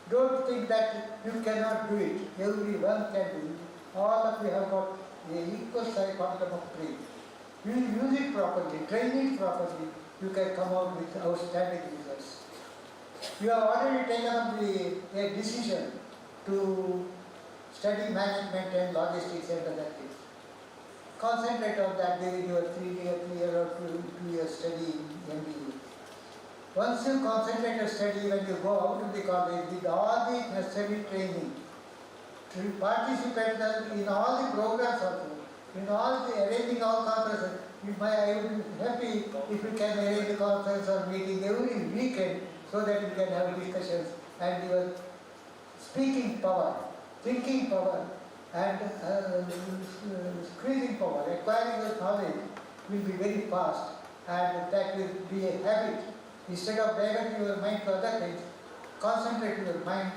Don't think that you cannot do it. Everyone can do it. All of you have got an equal size quantum of brain. You use it properly, train it properly, you can come out with outstanding results. You have already taken up a decision to study management and logistics and other things. Concentrate on that during your 3-year or 2-year study in MBA. Once you concentrate on study, when you go out of the college with all the necessary training, to participate in all the programs also, in all the arranging all conferences. I would be happy if you can arrange a conference or meeting every weekend so that you can have discussions and your speaking power, thinking power and squeezing power, acquiring your knowledge will be very fast and that will be a habit. Instead of diverting your mind to other things, concentrate your mind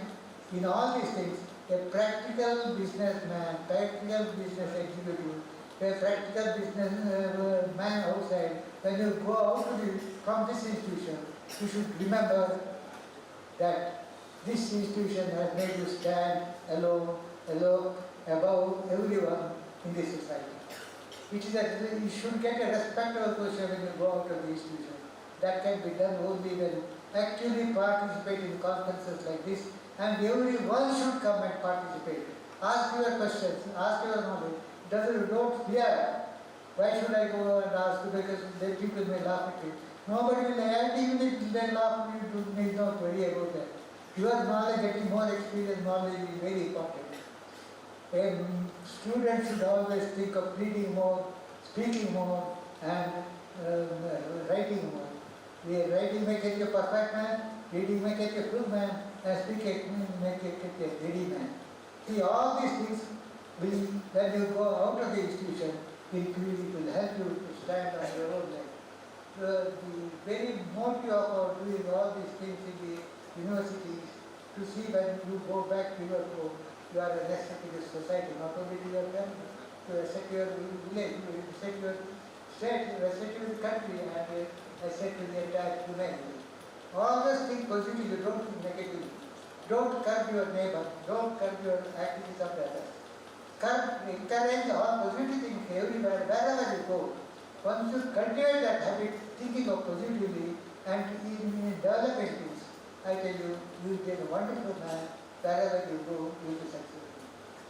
in all these things. A practical businessman, practical business executive, a practical business man outside, when you go out from this institution, you should remember that this institution has made you stand alone, above everyone in this society. It is that you should get a respectable position when you go out of the institution. That can be done only when actually participate in conferences like this, and everyone should come and participate. Ask your questions, ask your knowledge. Don't fear. Why should I go and ask? Because the people may laugh at you. Nobody will, and even if they laugh, you need not worry about that. Your knowledge, getting more experience, knowledge is very important. A student should always think of reading more, speaking more, and writing more. Writing may get you a perfect man, reading may get you a good man, and speaking may get you a ready man. See, all these things will, when you go out of the institution, it will help you to stand on your own leg. The very motive of our doing all these things in the universities, to see when you go back to your home, you are an asset to the society, not only to your family, to asset to your village, to asset to your state, to asset to your country, and asset to the entire humanity. All those things positively, don't think negatively. Don't curb your neighbor, don't curb your activities of others. Encourage all positive things everywhere, wherever you go. Once you cultivate that habit, thinking of positively and in developing things, I tell you, you will be a wonderful man. Wherever you go, you will be successful.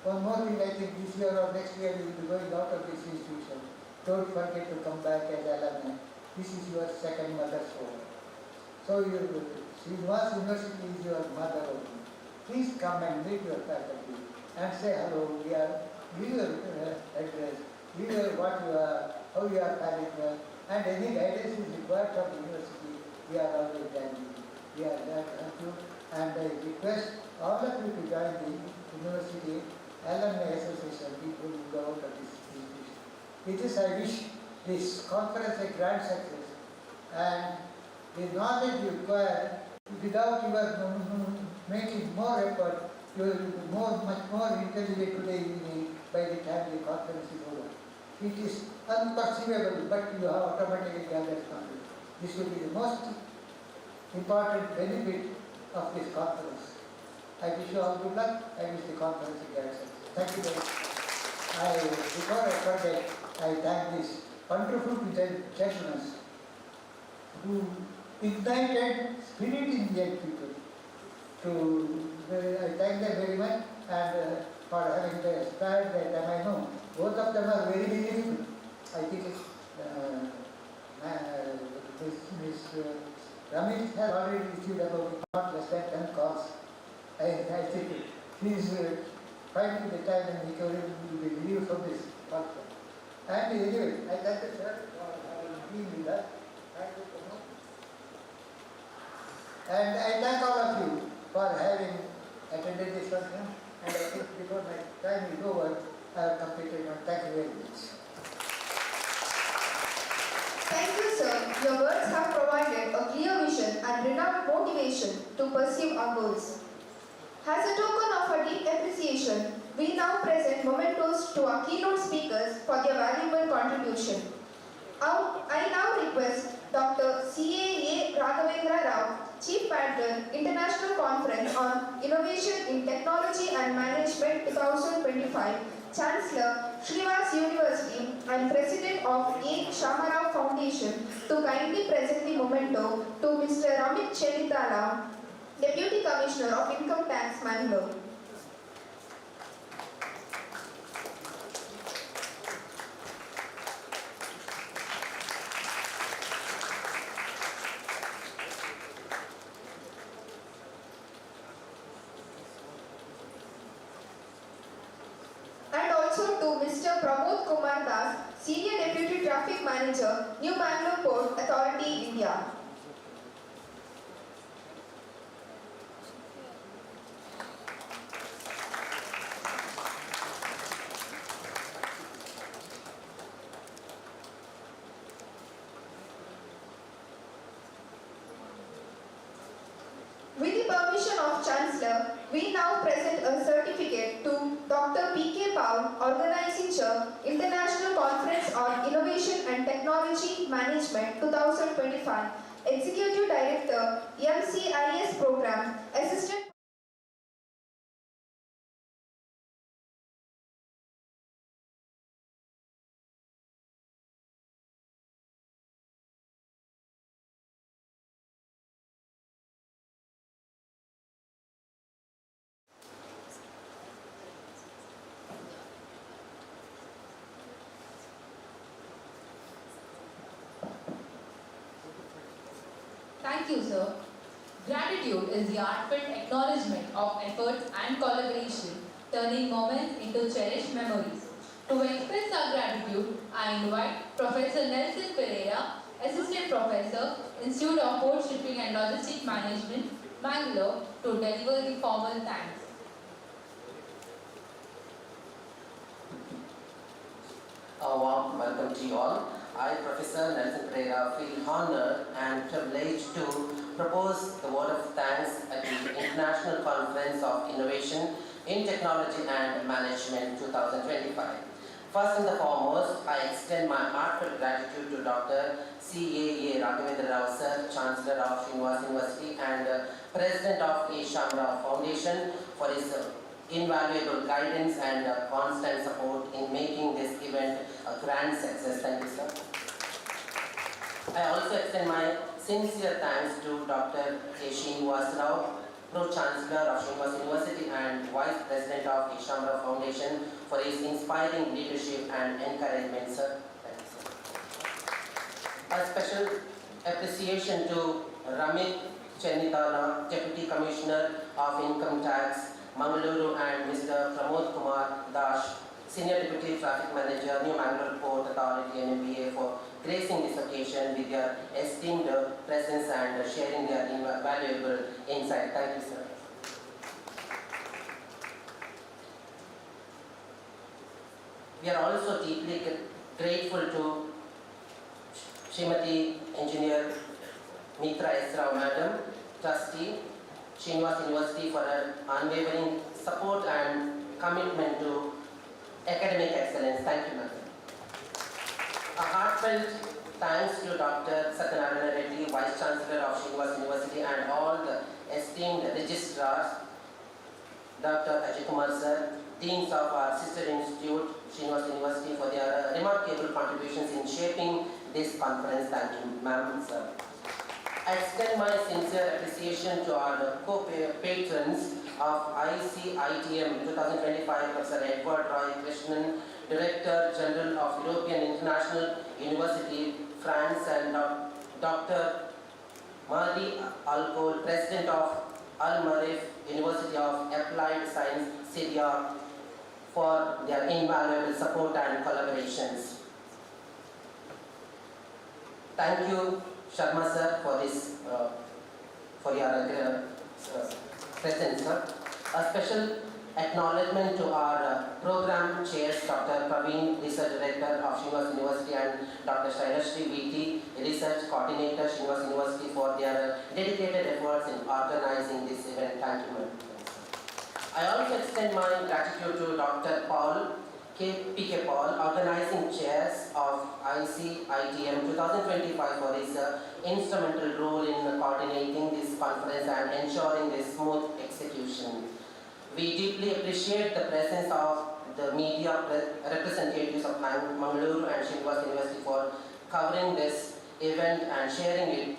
One more thing, I think this year or next year you will be going out of this institution. Don't forget to come back as alumni. This is your second mother's home. So Srinivas University is your mother only. Please come and meet your faculty and say hello. Give your address, give your what you are, how you are carrying well, and any guidance is required from the university. We are always there. We are there to help you. And I request all of you to join the University Alumni Association, people who go out of this institution. With this, I wish this conference a grand success. And the knowledge you acquire, without your making more effort, you will be much more intelligent today by the time the conference is over. It is unperceivable, but you have automatically gathered knowledge. This will be the most important benefit of this conference. I wish you all good luck. I wish the conference a great success. Thank you very much. Before I forget, I thank this wonderful gentlemen who ignited spirit in young people. I thank them very much and for having the spirit that I know. Both of them are very believable. I think Ms. Ramesh has already received about not less than 10 calls. I think he is finding the time and he will be relieved from this conference. And anyway, I thank the sir for being with us. Thank you so much. And I thank all of you for having attended this function. And I think before my time is over, I have completed my thank you very much. Thank you, sir. Your words have provided a clear vision and renewed motivation to pursue our goals. As a token of our deep appreciation, we now present Momentos to our keynote speakers for their valuable contribution. I now request Dr. C.A.A. Chief Patron, International Conference on Innovation in Technology and Management 2025, Chancellor, Srinivas University, and President of A. Shamarao Foundation, to kindly present the memento to Mr. Amit Chenitala, Deputy Commissioner of Income Tax, Mangalore. And also to Mr. Pramod Kumar Das, Senior Deputy Traffic Manager, New Bangalore Port Authority, India. With the permission of Chancellor, we now present a certificate to Dr. P.K. Paul, Organizing Chair, International Conference on Innovation and Technology Management 2025, Executive Director, MCIS Program, Assistant. Thank you, sir. Gratitude is the heartfelt acknowledgement of efforts and collaboration, turning moments into cherished memories. To express our gratitude, I invite Professor Nelson Pereira, Assistant Professor, Institute of Port Shipping and Logistics Management, Bangalore, to deliver the formal thanks. A warm welcome to you all. I, Professor Nelson Pereira, feel honored and privileged to propose the word of thanks at the International Conference of Innovation in Technology and Management 2025. First and foremost, I extend my heartfelt gratitude to Dr. C.A.A. Raghavendra Rao Sir, Chancellor of Srinivas University and President of A. Shamarao Foundation, for his invaluable guidance and constant support in making this event a grand success. Thank you, sir. I also extend my sincere thanks to Dr. A. Srinivas Rao, Pro-Chancellor of Srinivas University and Vice President of A. Shamarao Foundation, for his inspiring leadership and encouragement, sir. Thank you, sir. A special appreciation to Amit Chenitala, Deputy Commissioner of Income Tax, Mangaluru, and Mr. Pramod Kumar Das, Senior Deputy Traffic Manager, New Bangalore Port Authority, NMBA, for gracing this occasion with their esteemed presence and sharing their valuable insight. Thank you, sir. We are also deeply grateful to Srimati Engineer Mitra S. Rao Madam, Trustee, Srinivas University, for her unwavering support and commitment to academic excellence. Thank you, madam. A heartfelt thanks to Dr. Satyanarayana Reddy, Vice Chancellor of Srinivas University, and all the esteemed registrars, Dr. Ajay Kumar Sir, deans of our sister institute, Srinivas University, for their remarkable contributions in shaping this conference. Thank you, ma'am, sir. I extend my sincere appreciation to our co-patrons of ICITM 2025, Professor Edward Roy Krishnan, Director General of European International University, France, and Dr. Mahdi Al-Kol, President of Maaref, University of Applied Science, Syria, for their invaluable support and collaborations. Thank you, Sharma sir, for this, for your presence, sir. A special acknowledgement to our program chairs, Dr. Praveen, Research Director of Srinivas University, and Dr. Shailashri VT, Research Coordinator, Srinivas University, for their dedicated efforts in organizing this event. Thank you, ma'am. I also extend my gratitude to Dr. Paul PK Paul, organizing chairs of ICITM 2025 for his instrumental role in coordinating this conference and ensuring the smooth execution. We deeply appreciate the presence of the media representatives of Mangalore and Srinivas University for covering this event and sharing it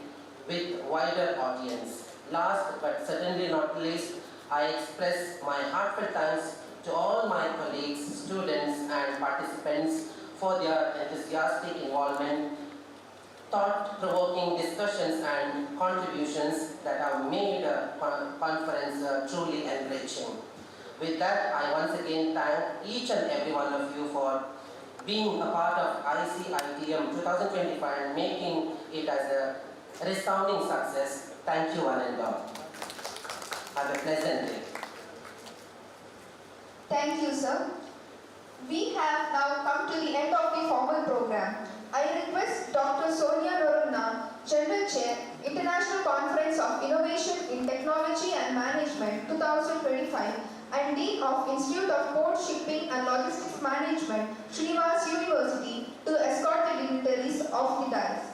with wider audience. Last but certainly not least, I express my heartfelt thanks to all my colleagues, students and participants for their enthusiastic involvement, thought-provoking discussions and contributions that have made the conference truly enriching. With that, I once again thank each and every one of you for being a part of ICITM 2025 and making it as a resounding success. Thank you one and all. Have a pleasant day. Thank you, sir. We have now come to the end of the formal program. I request Dr. Sonia Norunna, General Chair, International Conference of Innovation in Technology and Management 2025 and Dean of Institute of Port Shipping and Logistics Management, Srinivas University, to escort the dignitaries of the dais.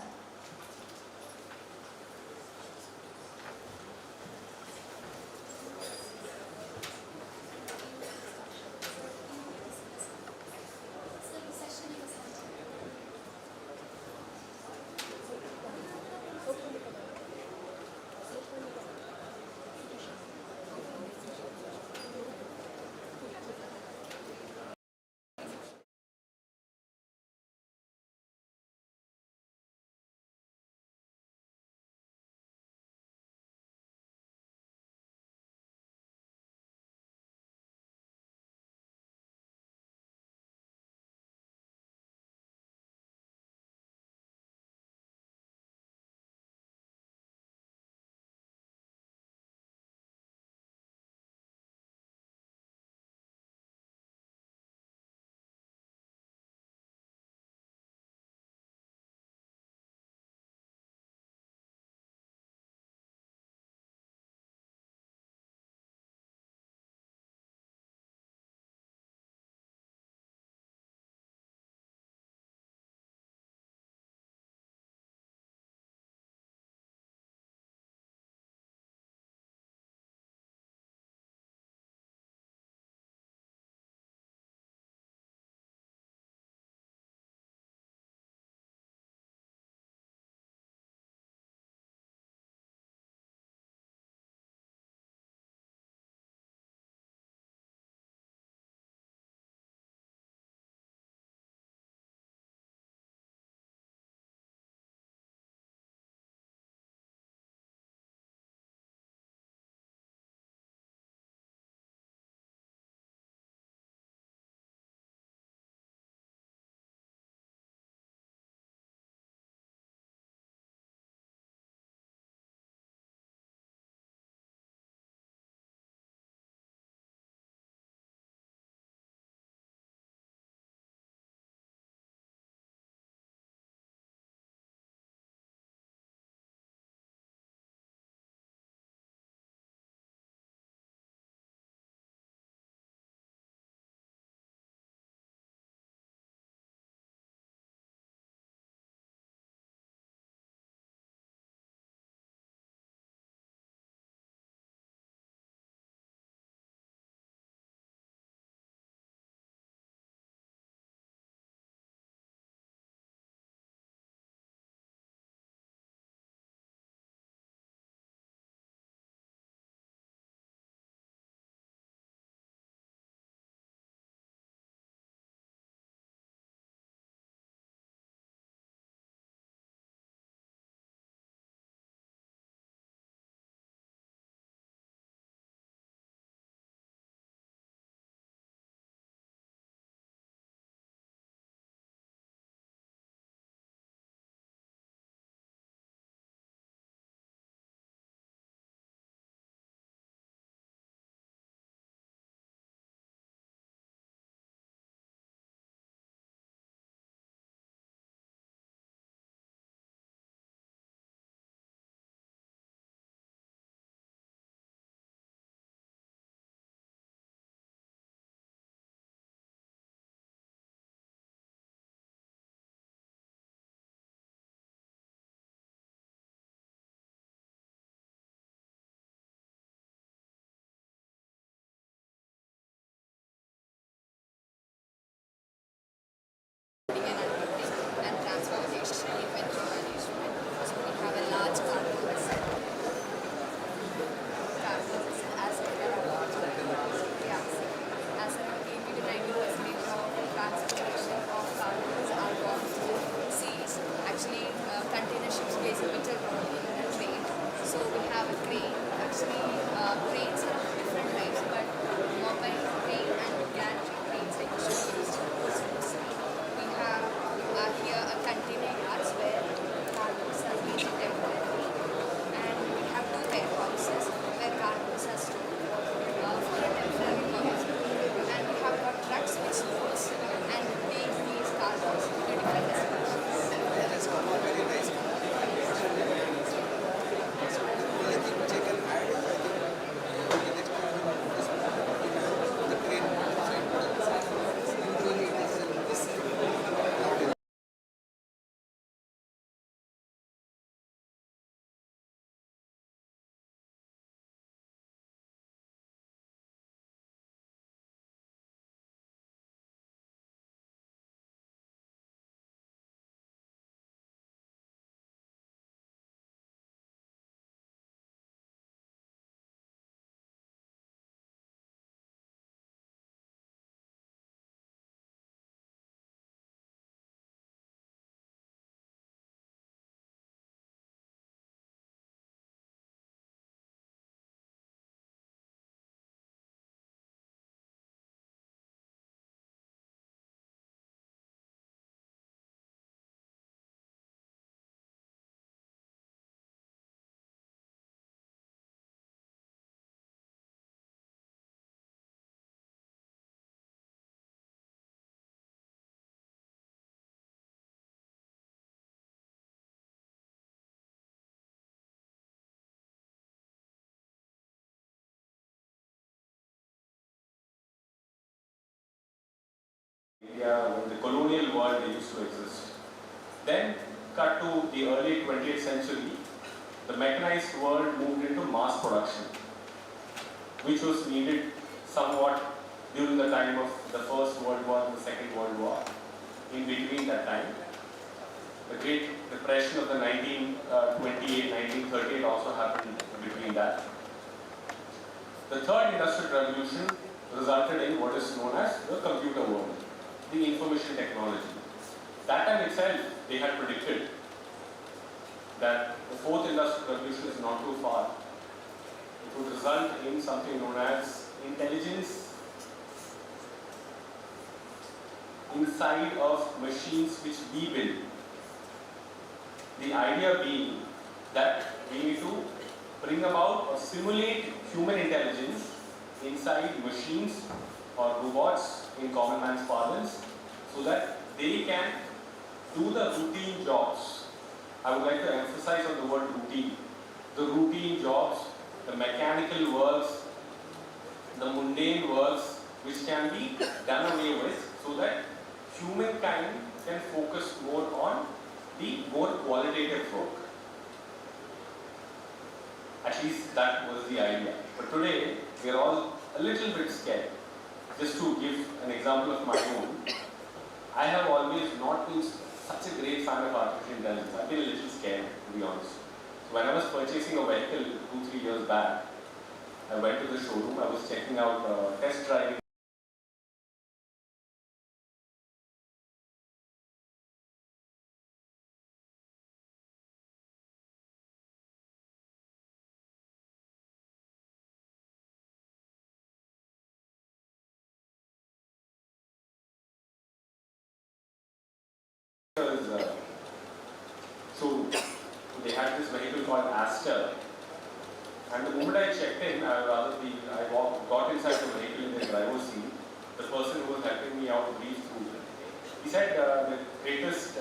So we have a crane. Actually, cranes are of different types, but mobile crane and gantry cranes like showcased mostly. We have here a container yards where cargoes are being temporarily, and we have two warehouses where cargoes are stored for a temporary purpose. And we have got trucks which loads and takes these cargoes to different destinations. That has come out very nice. Only thing which I can add is, I think, the next time we will focus on the crane side products. Usually it is in this side. India, when the colonial world used to exist. Then, cut to the early 20th century, the mechanized world moved into mass production, which was needed somewhat during the time of the First World War and the Second World War. In between that time, the Great Depression of the 1928, 1938 also happened between that. The third industrial revolution resulted in what is known as the computer world, the information technology. That time itself, they had predicted that the fourth industrial revolution is not too far. It would result in something known as intelligence inside of machines which we build. The idea being that we need to bring about or simulate human intelligence inside machines or robots in common man's parlance, so that they can do the routine jobs. I would like to emphasize on the word routine. The routine jobs, the mechanical works, the mundane works, which can be done away with, so that humankind can focus more on the more qualitative work. At least that was the idea. But today, we are all a little bit scared. Just to give an example of my own, I have always not been such a great fan of artificial intelligence. I've been a little scared, to be honest. So when I was purchasing a vehicle 2-3 years back, I went to the showroom, I was checking out test driving. So they had this vehicle called Aster, and the moment I checked in, I got inside the vehicle in the driver's seat. The person who was helping me out briefed through. He said the greatest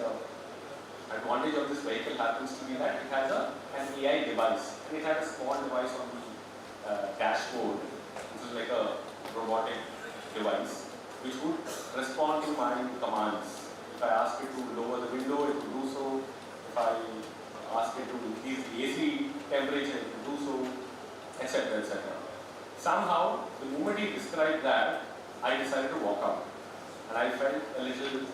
advantage of this vehicle happens to be that it has an AI device, and it had a small device on the dashboard, which was like a robotic device, which would respond to my commands. If I asked it to lower the window, it would do so. If I asked it to increase the AC temperature, it would do so, etc. etc. Somehow, the moment he described that, I decided to walk out. And I felt a little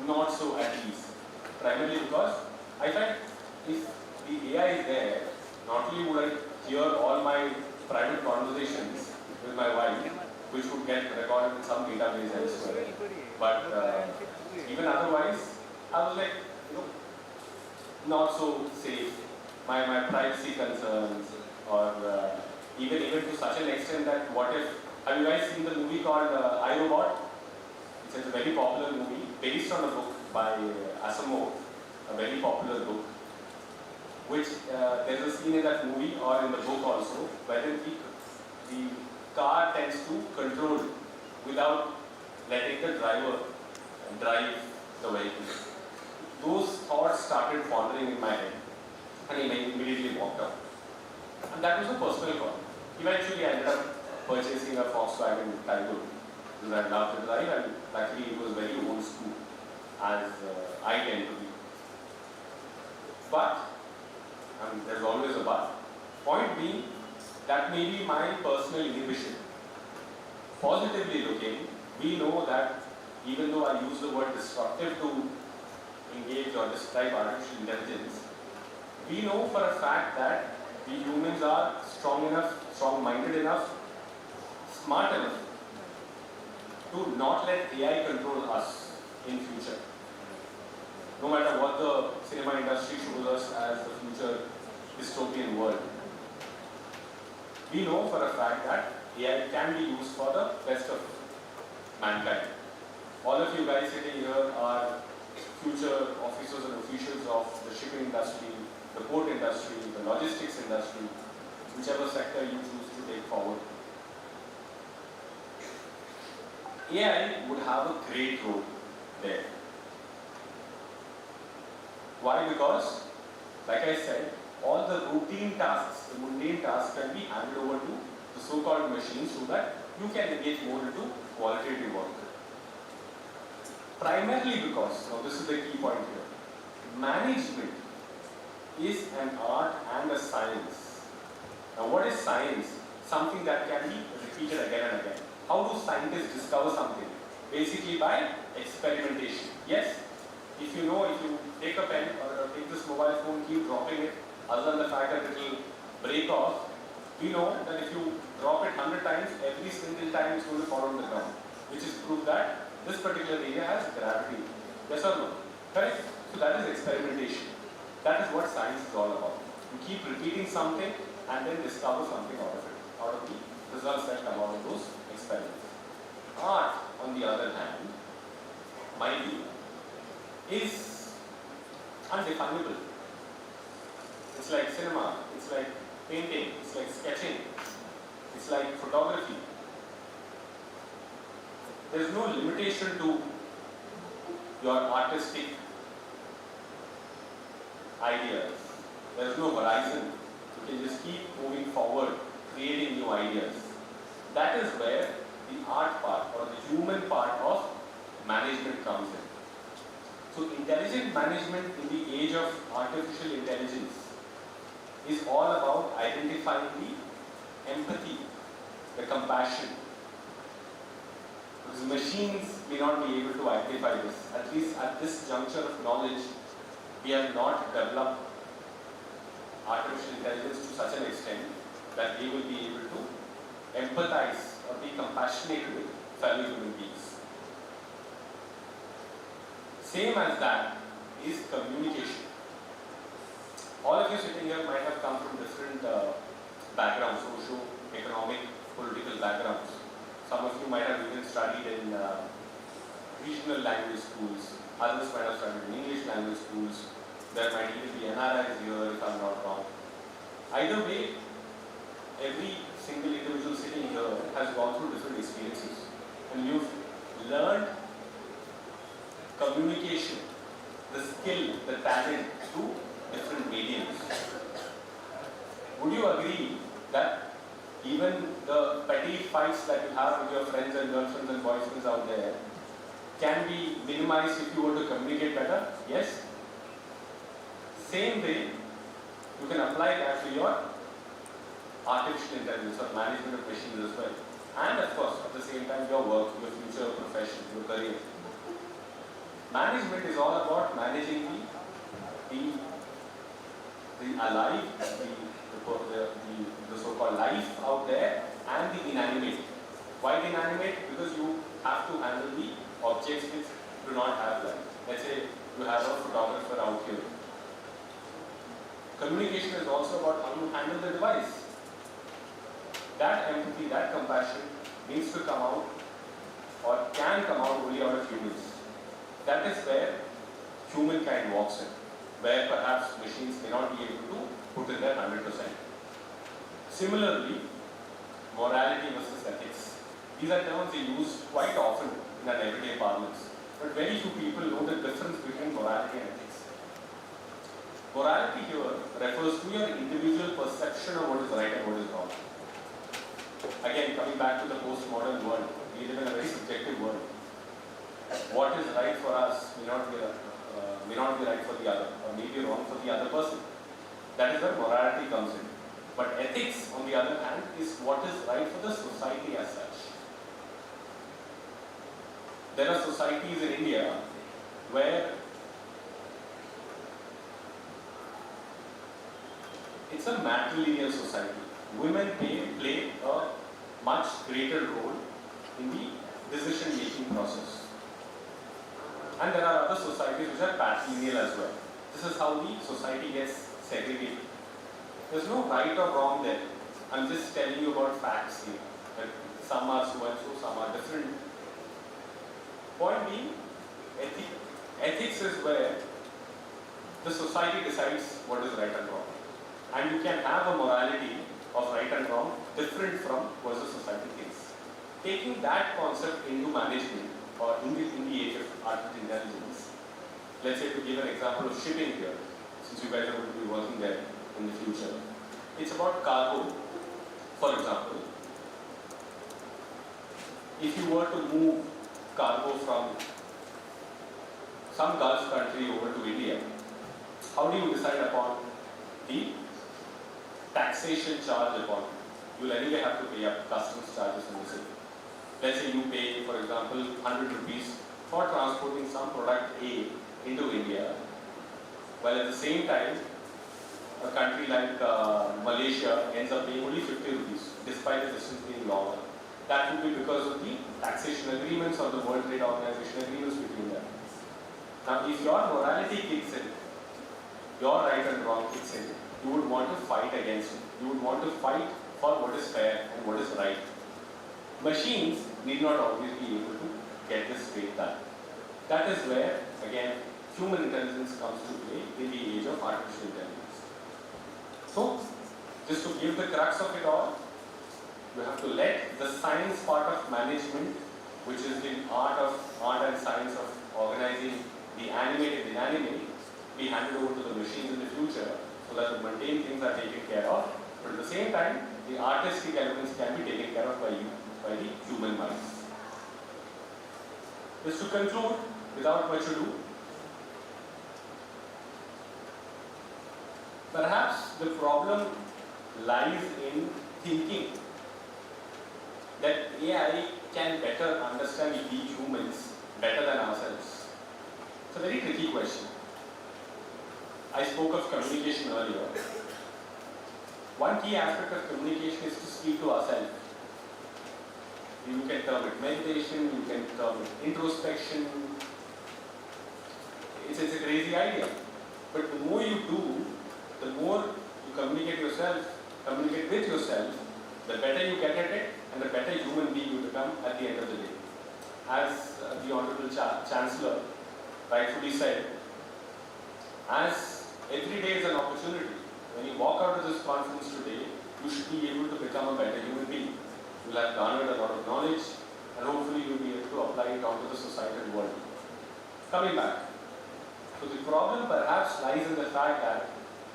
not so at ease. Primarily because I felt if the AI is there, not only would I hear all my private conversations with my wife, which would get recorded in some database elsewhere, but even otherwise, I was like, not so safe. my privacy concerns, or even to such an extent that what if, have you guys seen the movie called I, Robot? It's a very popular movie based on a book by Asimov, a very popular book, which there's a scene in that movie or in the book also where the car tends to control without letting the driver drive the vehicle. Those thoughts started pondering in my head, and I immediately walked out. And that was a personal call. Eventually I ended up purchasing a Volkswagen Tiguan because I loved to drive, and luckily it was very old school, as I tend to be. But, and there's always a but, point being, that may be my personal inhibition. Positively looking, we know that even though I use the word disruptive to engage or describe artificial intelligence, we know for a fact that we humans are strong enough, strong-minded enough, smart enough to not let AI control us in future. No matter what the cinema industry shows us as the future dystopian world, we know for a fact that AI can be used for the best of mankind. All of you guys sitting here are future officers and officials of the shipping industry, the port industry, the logistics industry, whichever sector you choose to take forward. AI would have a great role there. Why? Because, like I said, all the routine tasks, the mundane tasks can be handed over to the so-called machines so that you can engage more into qualitative work. Primarily because, now this is the key point here, management is an art and a science. Now what is science? Something that can be repeated again and again. How do scientists discover something? Basically by experimentation. Yes? If you take a pen or take this mobile phone, keep dropping it, other than the fact that it will break off, we know that if you drop it 100 times, every single time it's going to fall on the ground, which is proof that this particular area has gravity. Yes or no? Correct? So that is experimentation. That is what science is all about. You keep repeating something and then discover something out of it, out of the results that come out of those experiments. Art, on the other hand, my view, is undefinable. It's like cinema, it's like painting, it's like sketching, it's like photography. There's no limitation to your artistic ideas. There's no horizon. You can just keep moving forward, creating new ideas. That is where the art part or the human part of management comes in. So intelligent management in the age of artificial intelligence is all about identifying the empathy, the compassion. Because machines may not be able to identify this. At least at this juncture of knowledge, we have not developed artificial intelligence to such an extent that they will be able to empathize or be compassionate with fellow human beings. Same as that is communication. All of you sitting here might have come from different backgrounds, social, economic, political backgrounds. Some of you might have even studied in regional language schools. Others might have studied in English language schools. There might even be NRIs here if I'm not wrong. Either way, every single individual sitting here has gone through different experiences. And you've learned communication, the skill, the talent through different mediums. Would you agree that even the petty fights that you have with your friends and girlfriends and boyfriends out there can be minimized if you were to communicate better? Yes? Same way, you can apply that to your artificial intelligence or management of machines as well. And of course, at the same time, your work, your future profession, your career. Management is all about managing the alive, the so-called life out there, and the inanimate. Why the inanimate? Because you have to handle the objects which do not have life. Let's say you have a photographer out here. Communication is also about how you handle the device. That empathy, that compassion needs to come out or can come out only out of humans. That is where humankind walks in, where perhaps machines may not be able to put in their 100%. Similarly, morality versus ethics. These are terms we use quite often in our everyday parlance, but very few people know the difference between morality and ethics. Morality here refers to your individual perception of what is right and what is wrong. Again, coming back to the postmodern world, we live in a very subjective world. What is right for us may not be right for the other, or may be wrong for the other person. That is where morality comes in. But ethics, on the other hand, is what is right for the society as such. There are societies in India where it's a matrilineal society. Women play a much greater role in the decision-making process. And there are other societies which are patrilineal as well. This is how the society gets segregated. There's no right or wrong there. I'm just telling you about facts here. That some are so and so, some are different. Point being, ethics is where the society decides what is right and wrong. And you can have a morality of right and wrong different from what the society thinks. Taking that concept into management or in the age of artificial intelligence, let's say to give an example of shipping here, since you guys are going to be working there in the future, it's about cargo. For example, if you were to move cargo from some Gulf country over to India, how do you decide upon the taxation charge upon it? You will anyway have to pay up customs charges in the city. Let's say you pay, for example, 100 rupees for transporting some product A into India, while at the same time, a country like Malaysia ends up paying only 50 rupees, despite the distance being longer. That would be because of the taxation agreements or the World Trade Organization agreements between them. Now, if your morality kicks in, your right and wrong kicks in, you would want to fight against it. You would want to fight for what is fair and what is right. Machines need not always be able to get this straight done. That is where, again, human intelligence comes to play in the age of artificial intelligence. So, just to give the crux of it all, you have to let the science part of management, which is the art and science of organizing the animate and inanimate, be handed over to the machines in the future, so that the mundane things are taken care of, but at the same time, the artistic elements can be taken care of by the human minds. Just to conclude, without much ado, perhaps the problem lies in thinking that AI can better understand we humans better than ourselves. It's a very tricky question. I spoke of communication earlier. One key aspect of communication is to speak to ourselves. You can term it meditation, you can term it introspection. It's a crazy idea. But the more you do, the more you communicate with yourself, the better you get at it and the better human being you become at the end of the day. As the Honorable Chancellor rightfully said, as every day is an opportunity. When you walk out of this conference today, you should be able to become a better human being. You will have garnered a lot of knowledge and hopefully you will be able to apply it onto the society and world. Coming back. So the problem perhaps lies in the fact that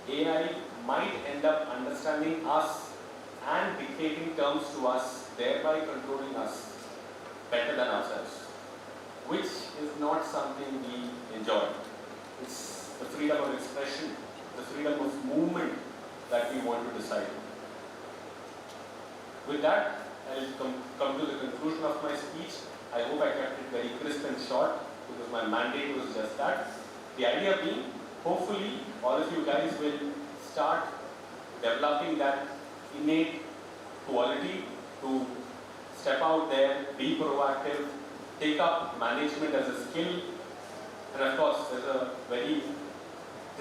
AI might end up understanding us and dictating terms to us, thereby controlling us better than ourselves, which is not something we enjoy. It's the freedom of expression, the freedom of movement that we want to decide. With that, I will come to the conclusion of my speech. I hope I kept it very crisp and short because my mandate was just that. The idea being, hopefully, all of you guys will start developing that innate quality to step out there, be proactive, take up management as a skill. And of course, there's a very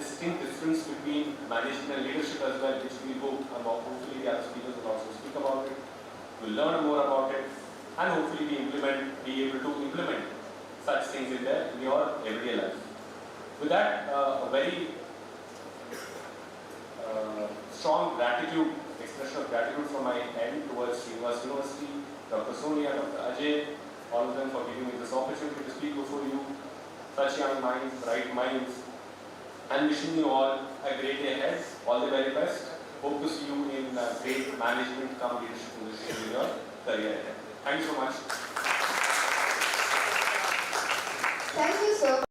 distinct difference between management and leadership as well, which we will go about. Hopefully the other speakers will also speak about it. We'll learn more about it, and hopefully be able to implement such things in your everyday life. With that, a very strong expression of gratitude from my end towards Srinivas University, Dr. Sonia, Dr. Ajay, all of them for giving me this opportunity to speak before you, such young minds, bright minds, and wishing you all a great day ahead. All the very best. Hope to see you in great management come leadership positions in your career ahead. Thank you so much. Thank you, sir.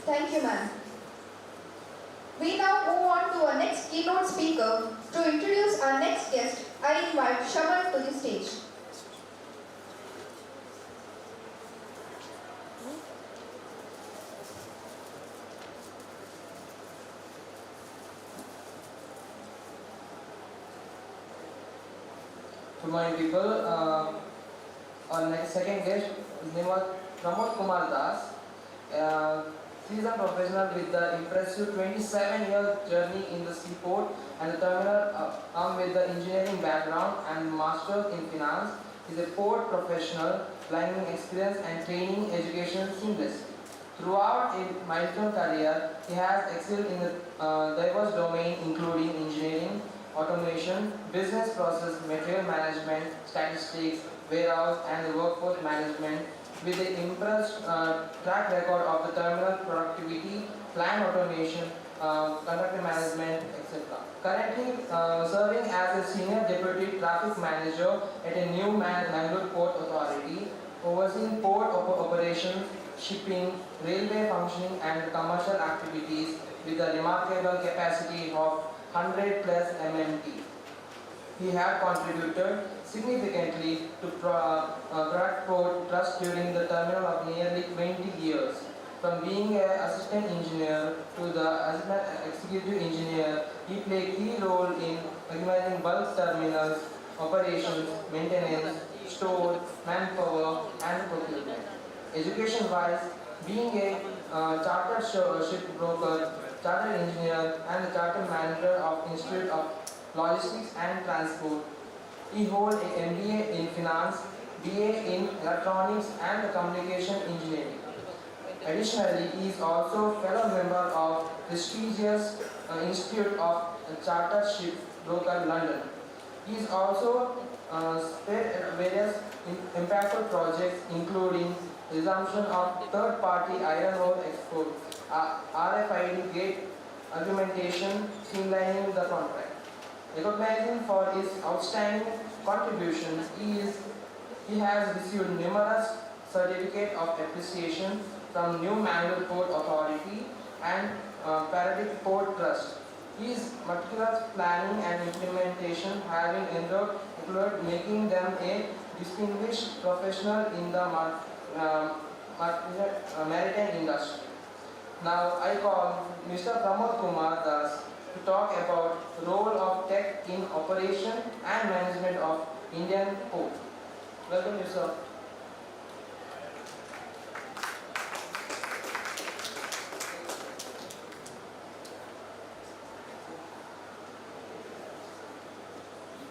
Thank you, ma'am. We now move on to our next keynote speaker. To introduce our next guest, I invite Shaman to the stage. Good morning, people. Our next second guest, his name was Pramod Kumar Das. Seasoned professional with the impressive 27-year journey in the seaport and the terminal, armed with the engineering background and master's in finance. He is a port professional, blending experience and training education seamlessly. Throughout his milestone career, he has excelled in a diverse domain including engineering, automation, business process, material management, statistics, warehouse and the workforce management, with the impressed track record of the terminal productivity, plant automation, conductor management, etc. Currently serving as a senior deputy traffic manager at a new Mangalore Port Authority, overseeing port operations, shipping, railway functioning and commercial activities with a remarkable capacity of 100 plus MMT. He had contributed significantly to Port Trust during the terminal of nearly 20 years. From being an assistant engineer to the assistant executive engineer, he played a key role in organizing bulk terminals, operations, maintenance, store, manpower, and procurement. Education-wise, being a chartered shipbroker, chartered engineer, and the chartered manager of Institute of Logistics and Transport, he holds an MBA in Finance, BA in Electronics and Communication Engineering. Additionally, he is also a fellow member of prestigious Institute of Chartered Shipbroker London. He is also spared various impactful projects including resumption of third-party iron ore export, RFID gate augmentation, streamlining the contract. Recognizing for his outstanding contributions, he has received numerous certificates of appreciation from New Mangalore Port Authority and Paradigm Port Trust. His meticulous planning and implementation having included making them a distinguished professional in the maritime industry. Now I call Mr. Pramod Kumar Das to talk about the role of tech in operation and management of Indian port. Welcome, you, sir.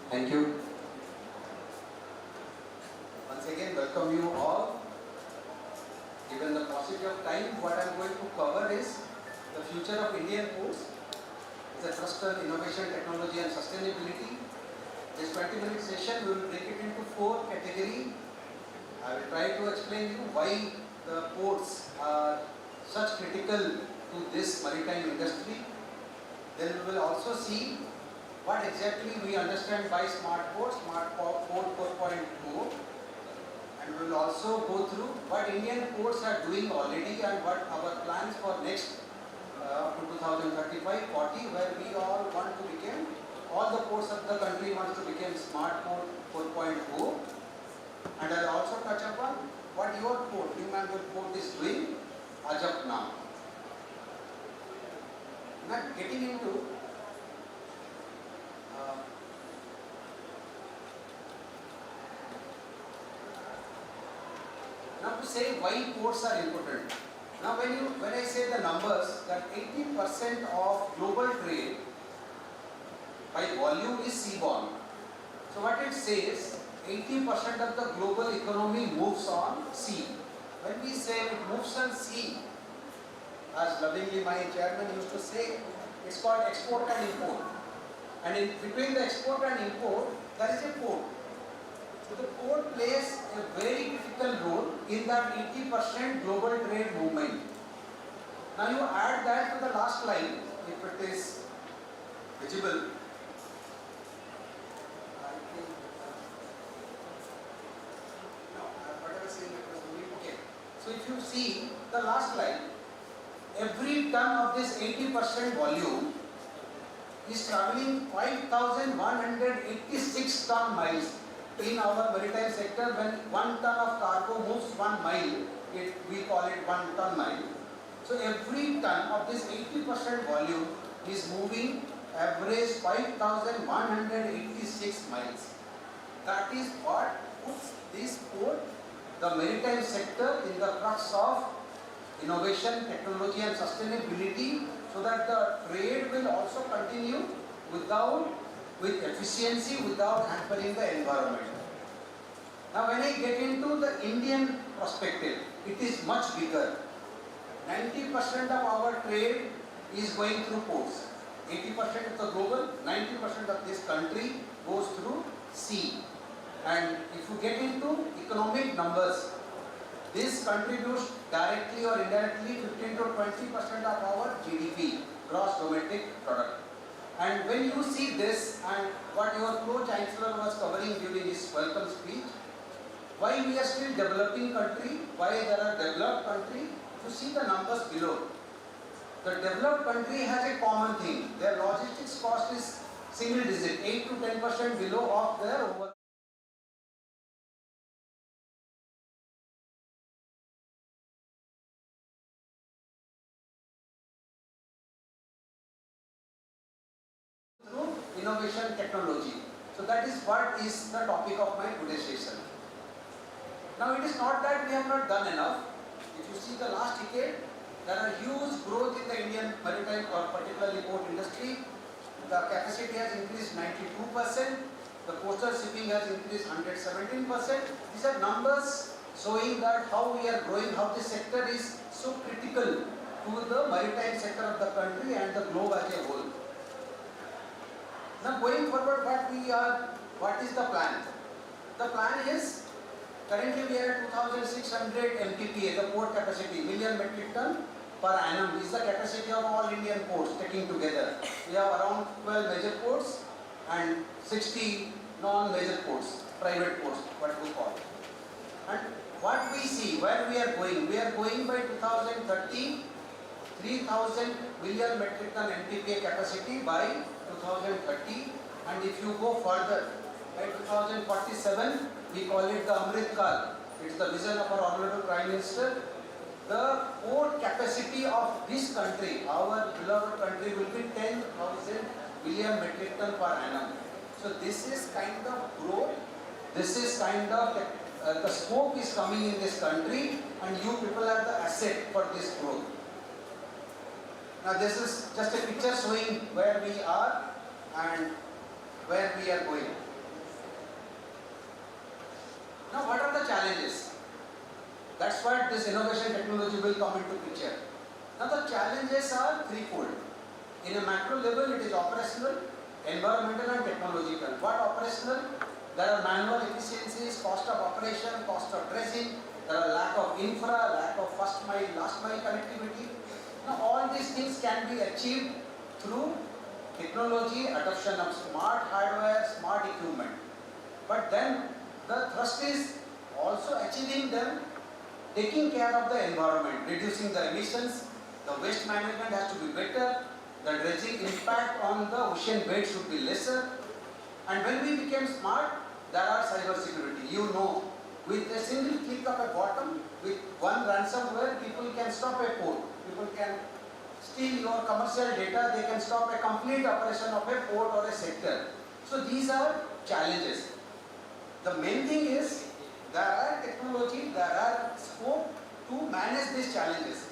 Thank you. Once again, welcome you all. Given the paucity of time, what I am going to cover is the future of Indian ports. It's a trusted innovation, technology and sustainability. This 20-minute session, we will break it into 4 categories. I will try to explain you why the ports are such critical to this maritime industry. Then we will also see what exactly we understand by Smart Port 4.0, and we will also go through what Indian ports are doing already and what our plans for next to 2035-40, where we all want to become, all the ports of the country wants to become Smart Port 4.0. And I will also touch upon what your port, New Mangalore Port, is doing as of now. Now getting into now to say why ports are important. Now when I say the numbers that 80% of global trade by volume is seaborne. So what it says, 80% of the global economy moves on sea. When we say it moves on sea, as lovingly my chairman used to say, it's called export and import. And in between the export and import, there is a port. So the port plays a very critical role in that 80% global trade movement. Now you add that to the last line, if it is visible. So if you see the last line, every ton of this 80% volume is traveling 5,186 ton miles in our maritime sector. When 1 ton of cargo moves 1 mile, we call it 1 ton mile. So every ton of this 80% volume is moving average 5,186 miles. That is what puts this port, the maritime sector, in the crux of innovation, technology and sustainability, so that the trade will also continue with efficiency, without hampering the environment. Now when I get into the Indian perspective, it is much bigger. 90% of our trade is going through ports. 80% of the global, 90% of this country goes through sea. And if you get into economic numbers, this contributes directly or indirectly 15 to 20% of our GDP, gross domestic product. And when you see this and what your co-chancellor was covering during his welcome speech, why we are still developing country, why there are developed country, to see the numbers below. The developed country has a common thing. Their logistics cost is single digit, 8 to 10% below of their overall. Through innovation technology. So that is what is the topic of my today's session. Now it is not that we have not done enough. If you see the last decade, there are huge growth in the Indian maritime or particularly port industry. The capacity has increased 92%. The coastal shipping has increased 117%. These are numbers showing that how we are growing, how this sector is so critical to the maritime sector of the country and the globe as a whole. Now going forward, what is the plan? The plan is, currently we are at 2,600 MTPA, the port capacity, million metric ton per annum is the capacity of all Indian ports taken together. We have around 12 major ports and 60 non-major ports, private ports, what we call. And what we see, where we are going by 2030, 3,000 million metric ton MTPA capacity by 2030, and if you go further, by 2047, we call it the Amrit Kal. It's the vision of our Honorable Prime Minister. The port capacity of this country, our beloved country, will be 10,000 million metric ton per annum. So this is kind of growth, this is kind of the scope is coming in this country, and you people are the asset for this growth. Now this is just a picture showing where we are and where we are going. Now what are the challenges? That's what this innovation technology will come into picture. Now the challenges are threefold. In a macro level, it is operational, environmental and technological. What operational? There are manual efficiencies, cost of operation, cost of dredging, there are lack of infra, lack of first mile, last mile connectivity. Now all these things can be achieved through technology, adoption of smart hardware, smart equipment. But then the thrust is also achieving them, taking care of the environment, reducing the emissions, the waste management has to be better, the dredging impact on the ocean bed should be lesser. And when we became smart, there are cyber security. You know, with a single click of a button, with one ransomware, people can stop a port. People can steal your commercial data, they can stop a complete operation of a port or a sector. So these are challenges. The main thing is, there are technology, there are scope to manage these challenges.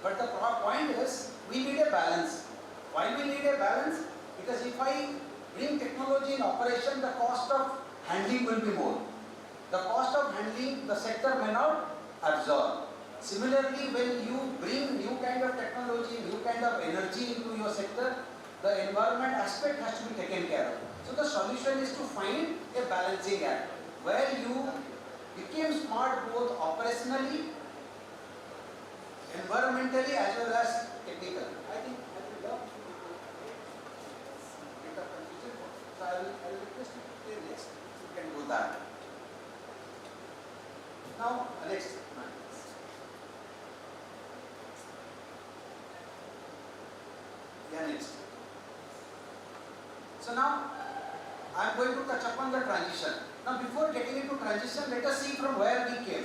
But the point is, we need a balance. Why we need a balance? Because if I bring technology in operation, the cost of handling will be more. The cost of handling the sector may not absorb. Similarly, when you bring new kind of technology, new kind of energy into your sector, the environment aspect has to be taken care of. So the solution is to find a balancing act where you became smart both operationally, environmentally as well as technically. I think I will love to get a confusion. So I will request you to play next. You can do that. Now next. Yeah, next. So now I am going to touch upon the transition. Now before getting into transition, let us see from where we came.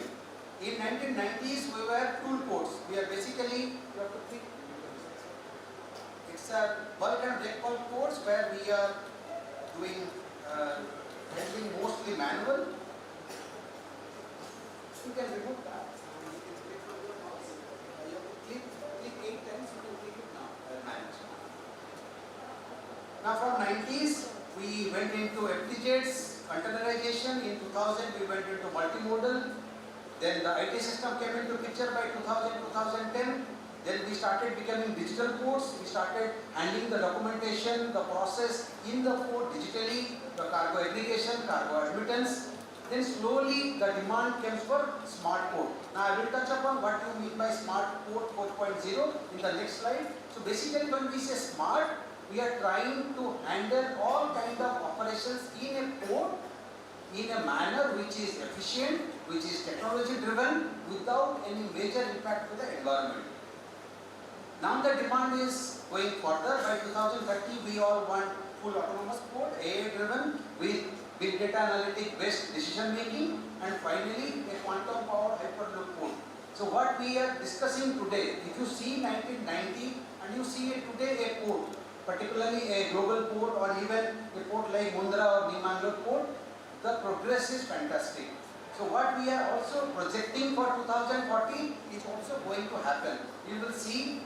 In 1990s, we were tool ports. We are basically, you have to think, it's a bulk and break bulk ports where we are doing handling mostly manual. You can remove that. You have to click 8 times, you can click it now. Manage. Now from 90s, we went into FTJets, containerization. In 2000, we went into multimodal. Then the IT system came into picture by 2000-2010. Then we started becoming digital ports. We started handling the documentation, the process in the port digitally, the cargo aggregation, cargo admittance. Then slowly the demand comes for smart port. Now I will touch upon what you mean by smart port 4.0 in the next slide. So basically when we say smart, we are trying to handle all kinds of operations in a port in a manner which is efficient, which is technology driven, without any major impact to the environment. Now the demand is going further. By 2030, we all want full autonomous port, AI driven, with big data analytic based decision making, and finally a quantum powered hyperloop port. So what we are discussing today, if you see 1990 and you see today a port, particularly a global port or even a port like Mundra or Neemangalore port, the progress is fantastic. So what we are also projecting for 2040 is also going to happen. You will see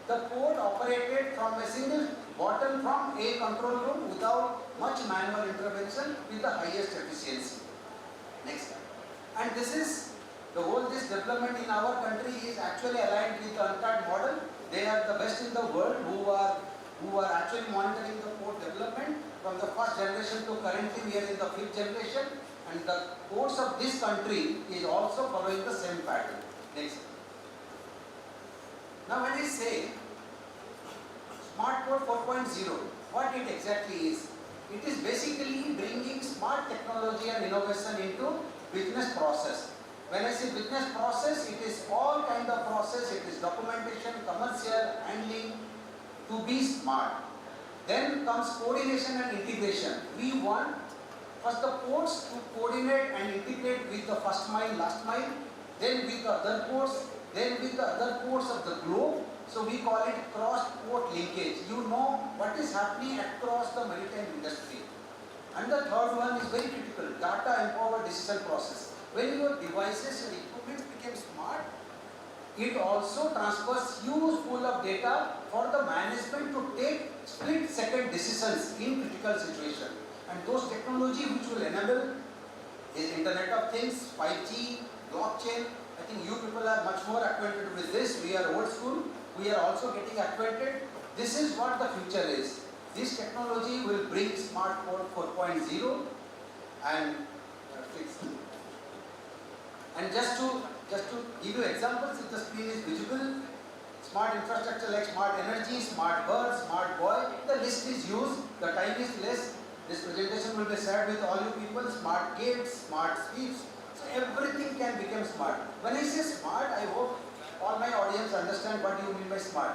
the port operated from a single bottom from a control room without much manual intervention with the highest efficiency. Next. And this is the whole this development in our country is actually aligned with the UNCTAD model. They are the best in the world who are actually monitoring the port development from the first generation to currently we are in the 5th generation, and the ports of this country is also following the same pattern. Next. Now when I say Smart Port 4.0, what it exactly is? It is basically bringing smart technology and innovation into business process. When I say business process, it is all kind of process, it is documentation, commercial, handling, to be smart. Then comes coordination and integration. We want first the ports to coordinate and integrate with the first mile, last mile, then with the other ports, then with the other ports of the globe. So we call it cross-port linkage. You know what is happening across the maritime industry. And the third one is very critical, data-empowered decision process. When your devices and equipment become smart, it also transfers huge pool of data for the management to take split-second decisions in critical situations. And those technology which will enable is Internet of Things, 5G, blockchain. I think you people are much more acquainted with this. We are old school. We are also getting acquainted. This is what the future is. This technology will bring Smart Port 4.0 and just to give you examples, if the screen is visible, Smart infrastructure like smart energy, smart bird, smart boy, the list is used, the time is less. This presentation will be shared with all you people, smart gates, smart sweeps, so everything can become smart. When I say smart, I hope all my audience understand what you mean by smart.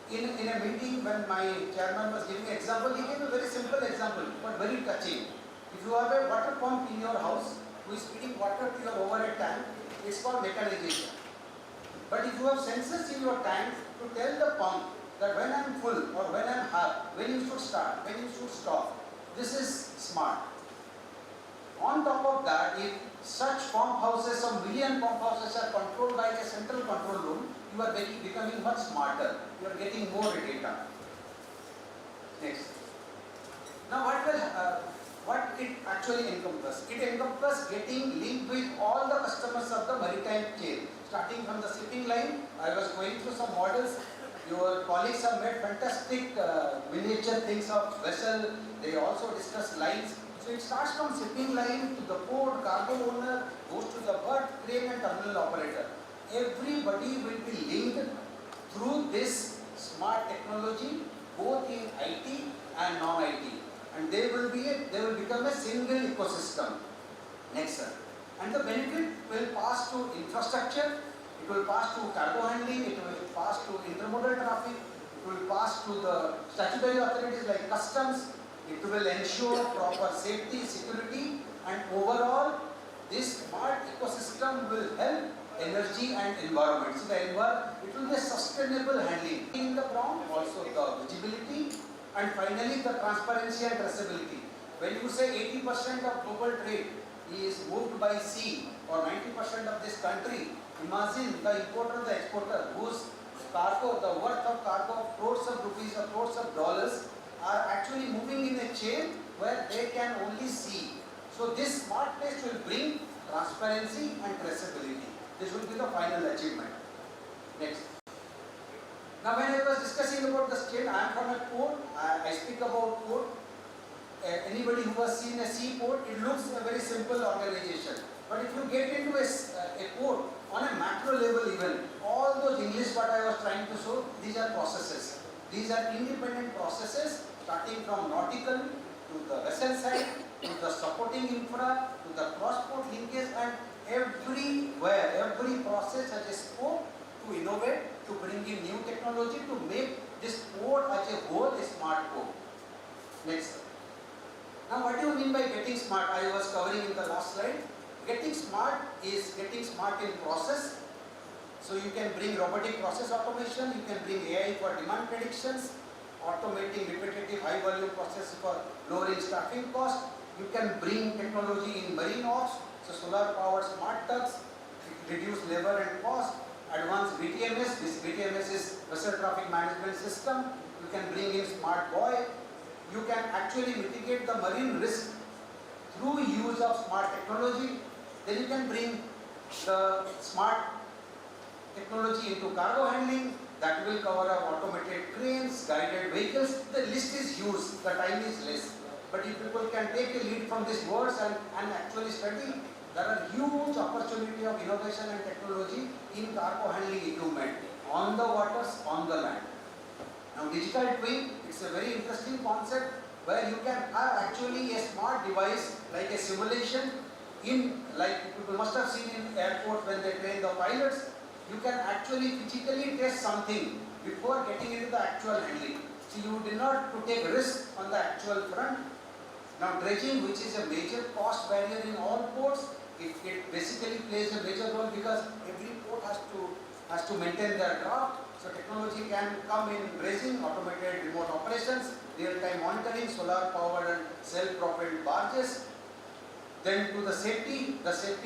In a meeting when my chairman was giving an example, he gave a very simple example but very touching. If you have a water pump in your house who is feeding water to your overhead tank, it's called mechanization. But if you have sensors in your tank to tell the pump that when I am full or when I am half, when you should start, when you should stop, this is smart. On top of that, if such pump houses, some million pump houses are controlled by a central control room, you are becoming much smarter. You are getting more data. Next. Now what it actually encompasses? It encompasses getting linked with all the customers of the maritime chain. Starting from the shipping line, I was going through some models. Your colleagues have made fantastic miniature things of vessel. They also discuss lines. So it starts from shipping line to the port, cargo owner, goes to the berth, crane and terminal operator. Everybody will be linked through this smart technology, both in IT and non-IT. And they will become a single ecosystem. Next, sir. And the benefit will pass to infrastructure, it will pass to cargo handling, it will pass to intermodal traffic, it will pass to the statutory authorities like customs, it will ensure proper safety, security, and overall this smart ecosystem will help energy and environment. So it will be a sustainable handling in the ground, also the visibility, and finally the transparency and traceability. When you say 80% of global trade is moved by sea or 90% of this country, imagine the importer, the exporter whose cargo, the worth of cargo of crores of rupees or crores of dollars are actually moving in a chain where they can only see. So this smart place will bring transparency and traceability. This will be the final achievement. Next. Now when I was discussing about the state, I am from a port, I speak about port. Anybody who has seen a seaport, it looks a very simple organization. But if you get into a port on a macro level even, all those English what I was trying to show, these are processes. These are independent processes starting from nautical to the vessel side, to the supporting infra, to the cross-port linkage, and everywhere, every process has a scope to innovate, to bring in new technology, to make this port as a whole a smart port. Next. Now what do you mean by getting smart? I was covering in the last slide. Getting smart is getting smart in process. So you can bring robotic process automation, you can bring AI for demand predictions, automating repetitive high volume process for lowering staffing cost. You can bring technology in marine ops, so solar powered smart tugs, reduce labor and cost, advanced VTMS, this VTMS is vessel traffic management system. You can bring in smart buoy. You can actually mitigate the marine risk through use of smart technology. Then you can bring the smart technology into cargo handling. That will cover up automated cranes, guided vehicles. The list is huge, the time is less. But if people can take a lead from these words and actually study, there are huge opportunity of innovation and technology in cargo handling equipment on the waters, on the land. Now digital twin, it's a very interesting concept where you can have actually a smart device like a simulation in, like people must have seen in airport when they train the pilots. You can actually physically test something before getting into the actual handling. So you did not to take risk on the actual front. Now dredging, which is a major cost barrier in all ports, it basically plays a major role because every port has to maintain their draft. So technology can come in dredging, automated remote operations, real-time monitoring, solar powered and self-propelled barges. Then to the safety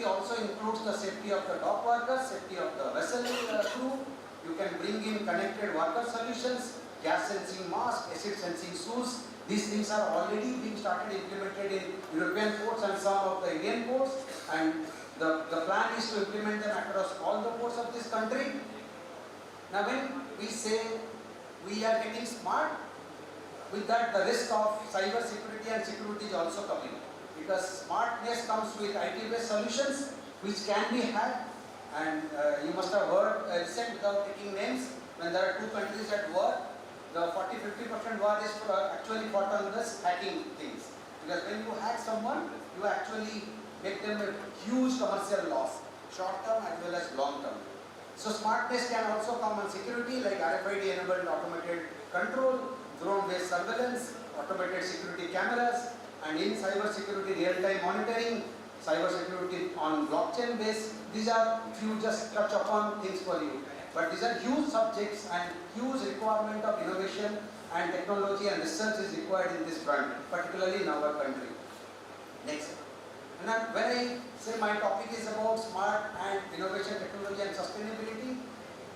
also includes the safety of the dock workers, safety of the vessel crew. You can bring in connected worker solutions, gas sensing mask, acid sensing shoes. These things are already being started implemented in European ports and some of the Indian ports, and the plan is to implement them across all the ports of this country. Now when we say we are getting smart, with that the risk of cyber security and security is also coming. Because smartness comes with IT-based solutions which can be hacked, and you must have heard, said without taking names, when there are two countries at war, the 40-50% war is actually fought on this hacking things. Because when you hack someone, you actually make them a huge commercial loss, short term as well as long term. So smartness can also come on security, like RFID enabled automated control, drone based surveillance, automated security cameras, and in cyber security real time monitoring, cyber security on blockchain base. These are few just touch upon things for you. But these are huge subjects and huge requirement of innovation and technology and research is required in this front, particularly in our country. Next. And when I say my topic is about smart and innovation, technology and sustainability,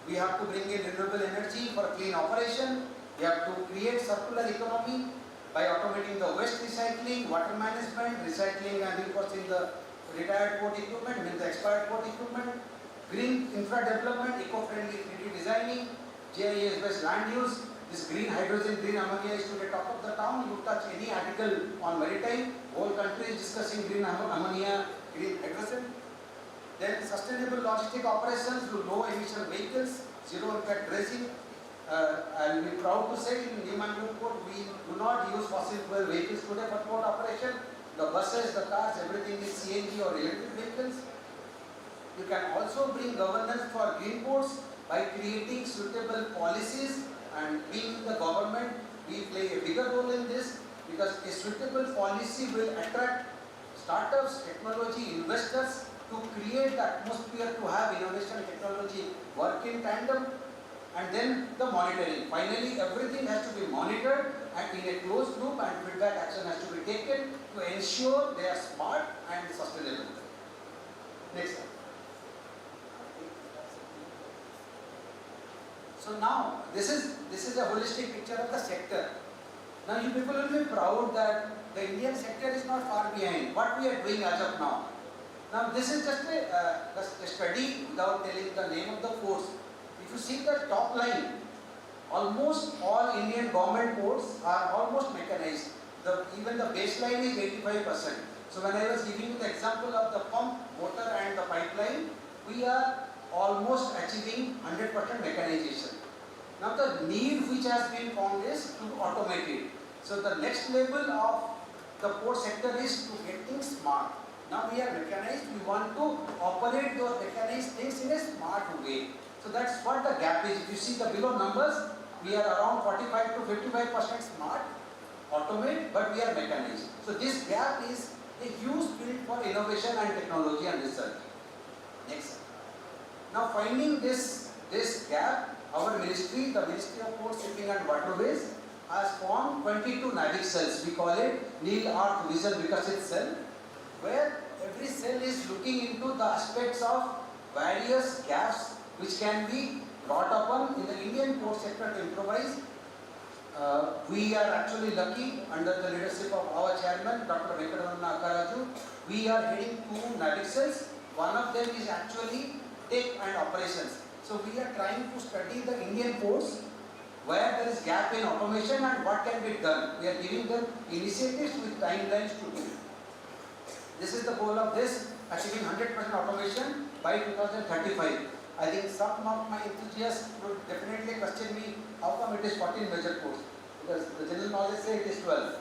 we have to bring in renewable energy for clean operation. We have to create circular economy by automating the waste recycling, water management, recycling and reinforcing the retired port equipment, means the expired port equipment, green infra development, eco-friendly 3D designing, GIS-based land use. This green hydrogen, green ammonia is to the top of the town. You touch any article on maritime, whole country is discussing green ammonia, green hydrogen. Then sustainable logistic operations through low emission vehicles, zero impact dredging. And we're proud to say in New Mangalore port, we do not use fossil fuel vehicles today for port operation. The buses, the cars, everything is CNG or electric vehicles. You can also bring governance for green ports by creating suitable policies, and being the government, we play a bigger role in this because a suitable policy will attract startups, technology, investors to create the atmosphere to have innovation technology work in tandem. And then the monitoring. Finally, everything has to be monitored and in a closed loop, and feedback action has to be taken to ensure they are smart and sustainable. Next. So now, this is a holistic picture of the sector. Now you people will be proud that the Indian sector is not far behind what we are doing as of now. Now this is just a study without telling the name of the ports. If you see the top line, almost all Indian government ports are almost mechanized. Even the baseline is 85%. So when I was giving you the example of the pump, motor and the pipeline, we are almost achieving 100% mechanization. Now the need which has been found is to automate it. So the next level of the port sector is to getting smart. Now we are mechanized, we want to operate those mechanized things in a smart way. So that's what the gap is. If you see the below numbers, we are around 45 to 55% smart, automate, but we are mechanized. So this gap is a huge field for innovation and technology and research. Next. Now finding this gap, our ministry, the Ministry of Ports, Shipping and Waterways, has formed 22 NAVIC cells. We call it Nil Arc Vision Vikasit Cell, where every cell is looking into the aspects of various gaps which can be brought upon in the Indian port sector to improvise. We are actually lucky under the leadership of our chairman, Dr. Venkataramana Akkaraju. We are heading 2 NAVIC cells. One of them is actually tech and operations. So we are trying to study the Indian ports where there is gap in automation and what can be done. We are giving them initiatives with timelines to do. This is the goal of this, achieving 100% automation by 2035. I think some of my enthusiasts would definitely question me, how come it is 14 major ports? Because the general knowledge says it is 12.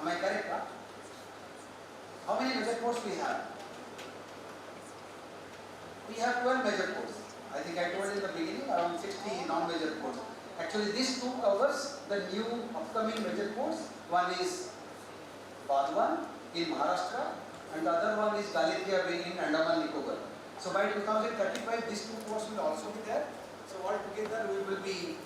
Am I correct? Huh? How many major ports we have? We have 12 major ports. I think I told in the beginning around 60 non-major ports. Actually these two covers the new upcoming major ports. One is Balwan in Maharashtra and the other one is Galicia Bay in Andaman Nicobar. So by 2035 these two ports will also be there. So altogether we will be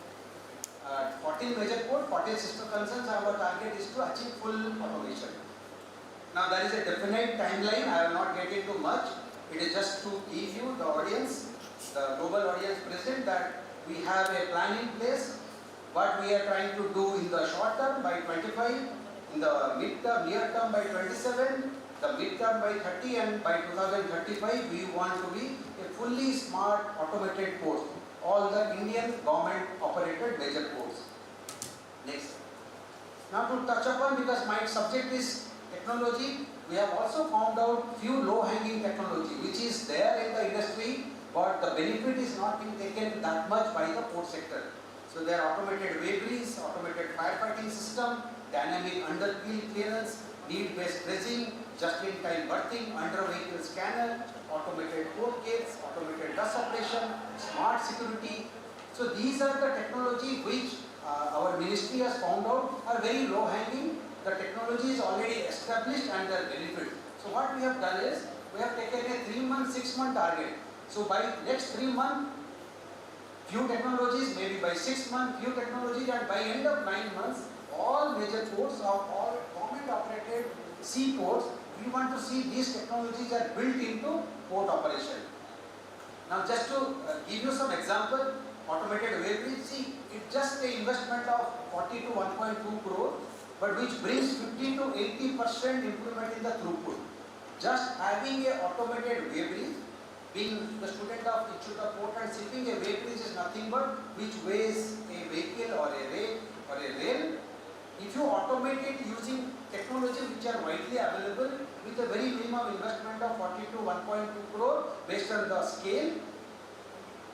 14 major ports, 14 sister concerns. Our target is to achieve full automation. Now there is a definite timeline. I will not get into much. It is just to give you the audience, the global audience present, that we have a plan in place. What we are trying to do in the short term by 25, in the mid-term, near term by 27, the mid-term by 30, and by 2035 we want to be a fully smart automated port. All the Indian government operated major ports. Next. Now to touch upon, because my subject is technology, we have also found out few low-hanging technology which is there in the industry but the benefit is not being taken that much by the port sector. So there are automated wayways, automated firefighting system, dynamic under-wheel clearance, need-based dredging, just-in-time berthing, under-vehicle scanner, automated port gates, automated dust separation, smart security. So these are the technology which our ministry has found out are very low-hanging. The technology is already established and their benefit. So what we have done is, we have taken a 3-month, 6-month target. So by next 3 months, few technologies, maybe by 6 months, few technologies, and by end of 9 months, all major ports of all government-operated seaports, we want to see these technologies are built into port operation. Now just to give you some example, automated wayways, see, it's just an investment of 40 to 1.2 crore, but which brings 50 to 80% improvement in the throughput. Just having a automated waybridge, being the student of Institute of Port and Shipping, a waybridge is nothing but which weighs a vehicle or a rail. If you automate it using technology which are widely available with a very minimum investment of 40 to 1.2 crore based on the scale,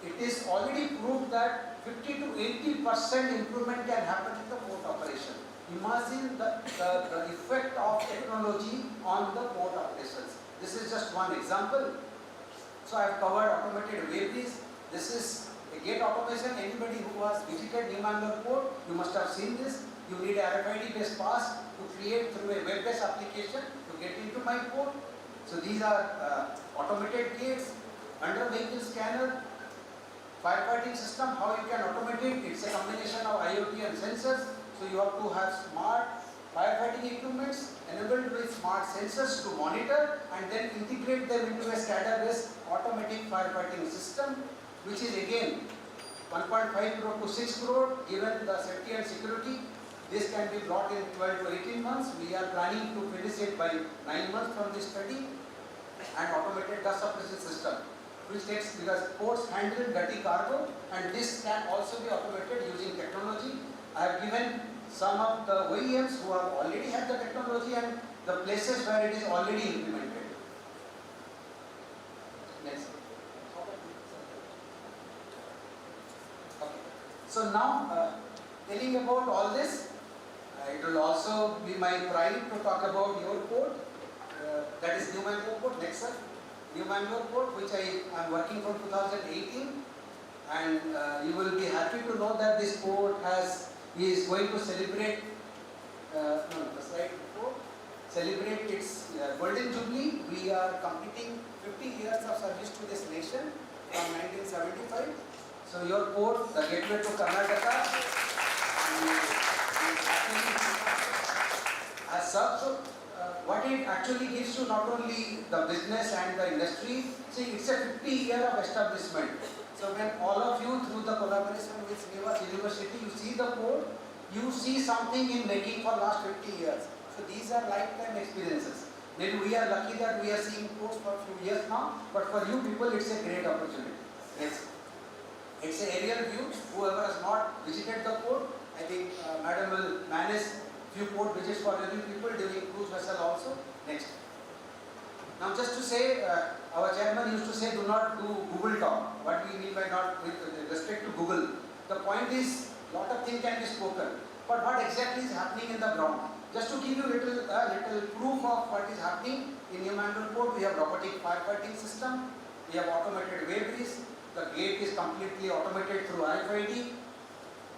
it is already proved that 50 to 80% improvement can happen in the port operation. Imagine the effect of technology on the port operations. This is just one example. So I have covered automated wayways. This is a gate automation. Anybody who has visited New Mangalore port, you must have seen this. You need a RFID based pass to create through a web-based application to get into my port. So these are automated gates, under vehicle scanner, firefighting system. How you can automate it? It's a combination of IoT and sensors. So you have to have smart firefighting equipments enabled with smart sensors to monitor and then integrate them into a SCADA-based automatic firefighting system, which is again 1.5 crore to 6 crore given the safety and security. This can be brought in 12 to 18 months. We are planning to finish it by 9 months from this study. And automated dust suppression system, which takes, because ports handle dirty cargo, and this can also be automated using technology. I have given some of the OEMs who have already had the technology and the places where it is already implemented. Next. Okay. So now, telling about all this, it will also be my pride to talk about your port, that is New Mangalore port. Next, sir. New Mangalore port, which I am working from 2018, and you will be happy to know that this port is going to celebrate, the slide before, celebrate its golden jubilee. We are completing 50 years of service to this nation from 1975. So your port, the gateway to Karnataka, as such. So what it actually gives you, not only the business and the industry, see, it's a 50-year of establishment. So when all of you, through the collaboration with Srinivas University, you see the port, you see something in making for last 50 years. So these are lifetime experiences. Maybe we are lucky that we are seeing ports for a few years now, but for you people it's a great opportunity. Next. It's an aerial view. Whoever has not visited the port, I think Madam will manage few port visits for every people during cruise vessel also. Next. Now just to say, our chairman used to say, do not do Google talk. What we mean by not with respect to Google. The point is, lot of things can be spoken. But what exactly is happening in the ground? Just to give you little proof of what is happening in New Mangalore port, we have robotic firefighting system. We have automated wayways. The gate is completely automated through RFID.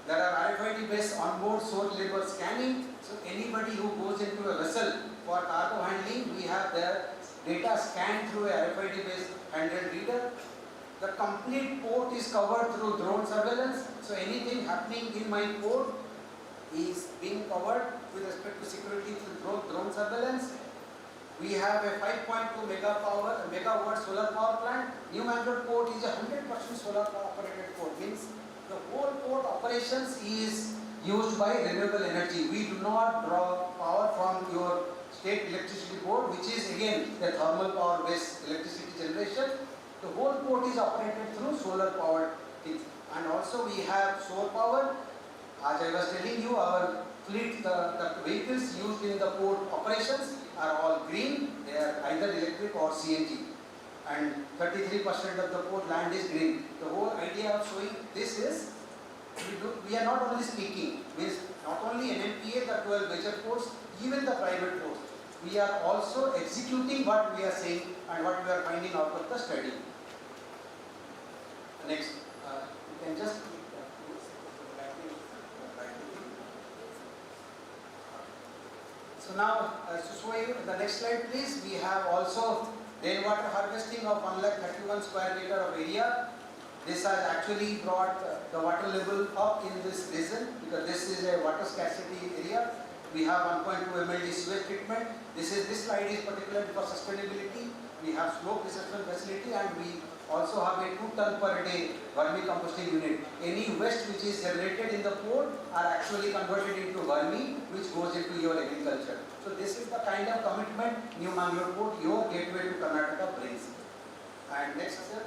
There are RFID based onboard source label scanning. So anybody who goes into a vessel for cargo handling, we have their data scanned through a RFID based handheld reader. The complete port is covered through drone surveillance. So anything happening in my port is being covered with respect to security through drone surveillance. We have a 5.2 megawatt solar power plant. New Mangalore port is a 100% solar power operated port. Means the whole port operations is used by renewable energy. We do not draw power from your state electricity board, which is again the thermal power based electricity generation. The whole port is operated through solar powered things. And also we have solar power. As I was telling you, our fleet, the vehicles used in the port operations are all green. They are either electric or CNG. and 33% of the port land is green. The whole idea of showing this is, we are not only speaking, means not only NMPA, the 12 major ports, even the private ports. We are also executing what we are saying and what we are finding out of the study. Next, you can just so now, to show you the next slide please, we have also rainwater harvesting of 131 square meter of area. This has actually brought the water level up in this region because this is a water scarcity area. We have 1.2 mld sewage treatment. This slide is particularly for sustainability. We have smoke reception facility and we also have a 2 ton per day vermicomposting unit. Any waste which is generated in the port are actually converted into vermi which goes into your agriculture. So this is the kind of commitment New Mangalore Port, your gateway to Karnataka brings. And next, sir.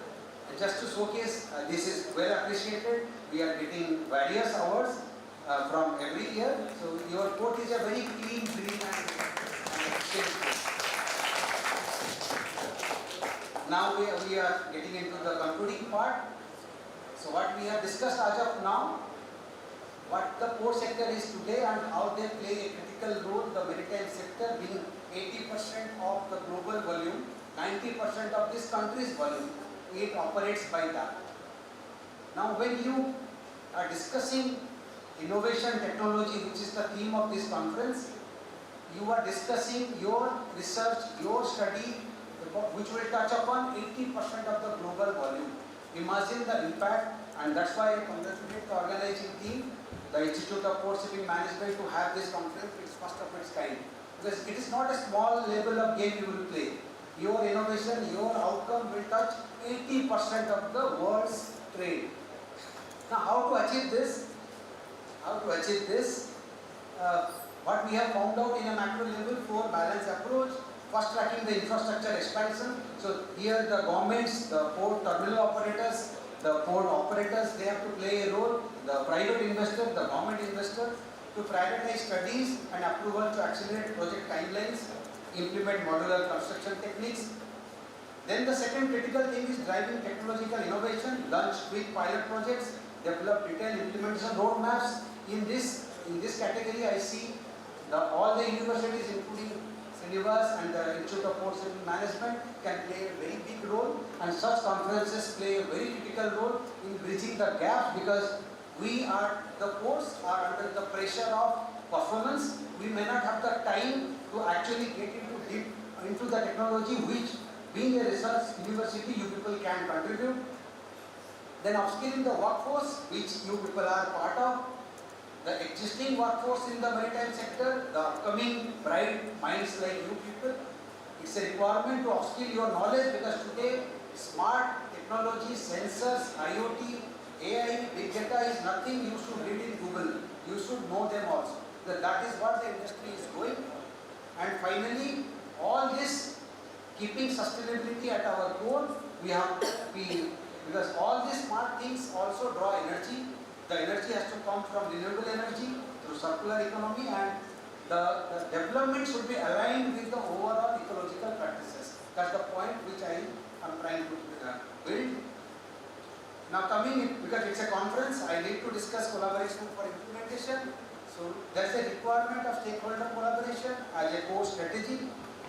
Just to showcase, this is well appreciated. We are getting various awards from every year. So your port is a very clean, green and safe port. Now we are getting into the concluding part. So what we have discussed as of now, what the port sector is today and how they play a critical role, the maritime sector being 80% of the global volume, 90% of this country's volume, it operates by that. Now when you are discussing innovation technology, which is the theme of this conference, you are discussing your research, your study, which will touch upon 80% of the global volume. Imagine the impact, and that's why I congratulate the organizing team, the Institute of Port Shipping Management, to have this conference. It's first of its kind. Because it is not a small level of game you will play. Your innovation, your outcome will touch 80% of the world's trade. Now, how to achieve this? What we have found out in a macro level, 4 balanced approach. First, tracking the infrastructure expansion. So here the governments, the port terminal operators, the port operators, they have to play a role. The private investor, the government investor, to prioritize studies and approval to accelerate project timelines, implement modular construction techniques. Then the second critical thing is driving technological innovation, launch quick pilot projects, develop detailed implementation roadmaps. In this category, I see all the universities, including Srinivas and the Institute of Port Shipping Management, can play a very big role, and such conferences play a very critical role in bridging the gap, because the ports are under the pressure of performance. We may not have the time to actually get into the technology which, being a research university, you people can contribute. Then upskilling the workforce, which you people are part of. The existing workforce in the maritime sector, the upcoming bright minds like you people, it's a requirement to upskill your knowledge, because today smart technology, sensors, IoT, AI, big data is nothing you should read in Google. You should know them also. That is what the industry is going. And finally, all this keeping sustainability at our core, because all these smart things also draw energy. The energy has to come from renewable energy through circular economy, and the development should be aligned with the overall ecological practices. That's the point which I am trying to build. Now coming in, because it's a conference, I need to discuss collaboration for implementation. So there's a requirement of stakeholder collaboration as a core strategy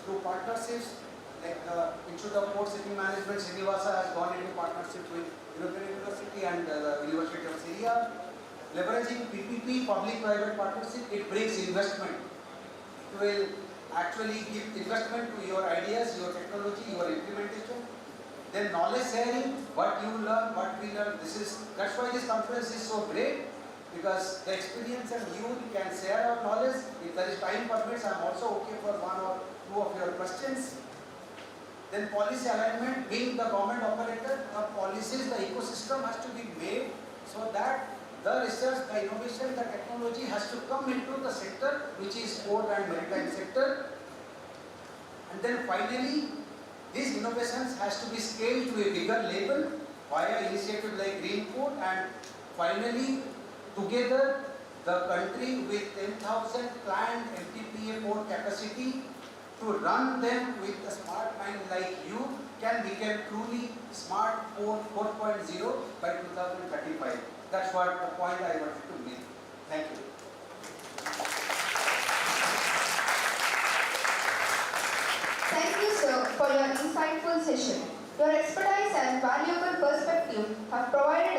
through partnerships. Like the Institute of Port Shipping Management, Srinivas has gone into partnership with European University and the University of Syria. Leveraging PPP, public-private partnership, it brings investment. It will actually give investment to your ideas, your technology, your implementation. Then knowledge sharing, what you learn, what we learn. That's why this conference is so great, because the experience and you can share our knowledge. If there is time permits, I'm also okay for 1 or 2 of your questions. Then policy alignment, being the government operator, policies, the ecosystem has to be made so that the research, the innovation, the technology has to come into the sector, which is port and maritime sector. And then finally, these innovations has to be scaled to a bigger level via initiatives like Green Port, and finally, together, the country with 10,000 planned MTPA port capacity, to run them with a smart mind like you can become truly smart port 4.0 by 2035. That's what the point I wanted to make. Thank you. Thank you, sir, for your insightful session. Your expertise and valuable perspective have provided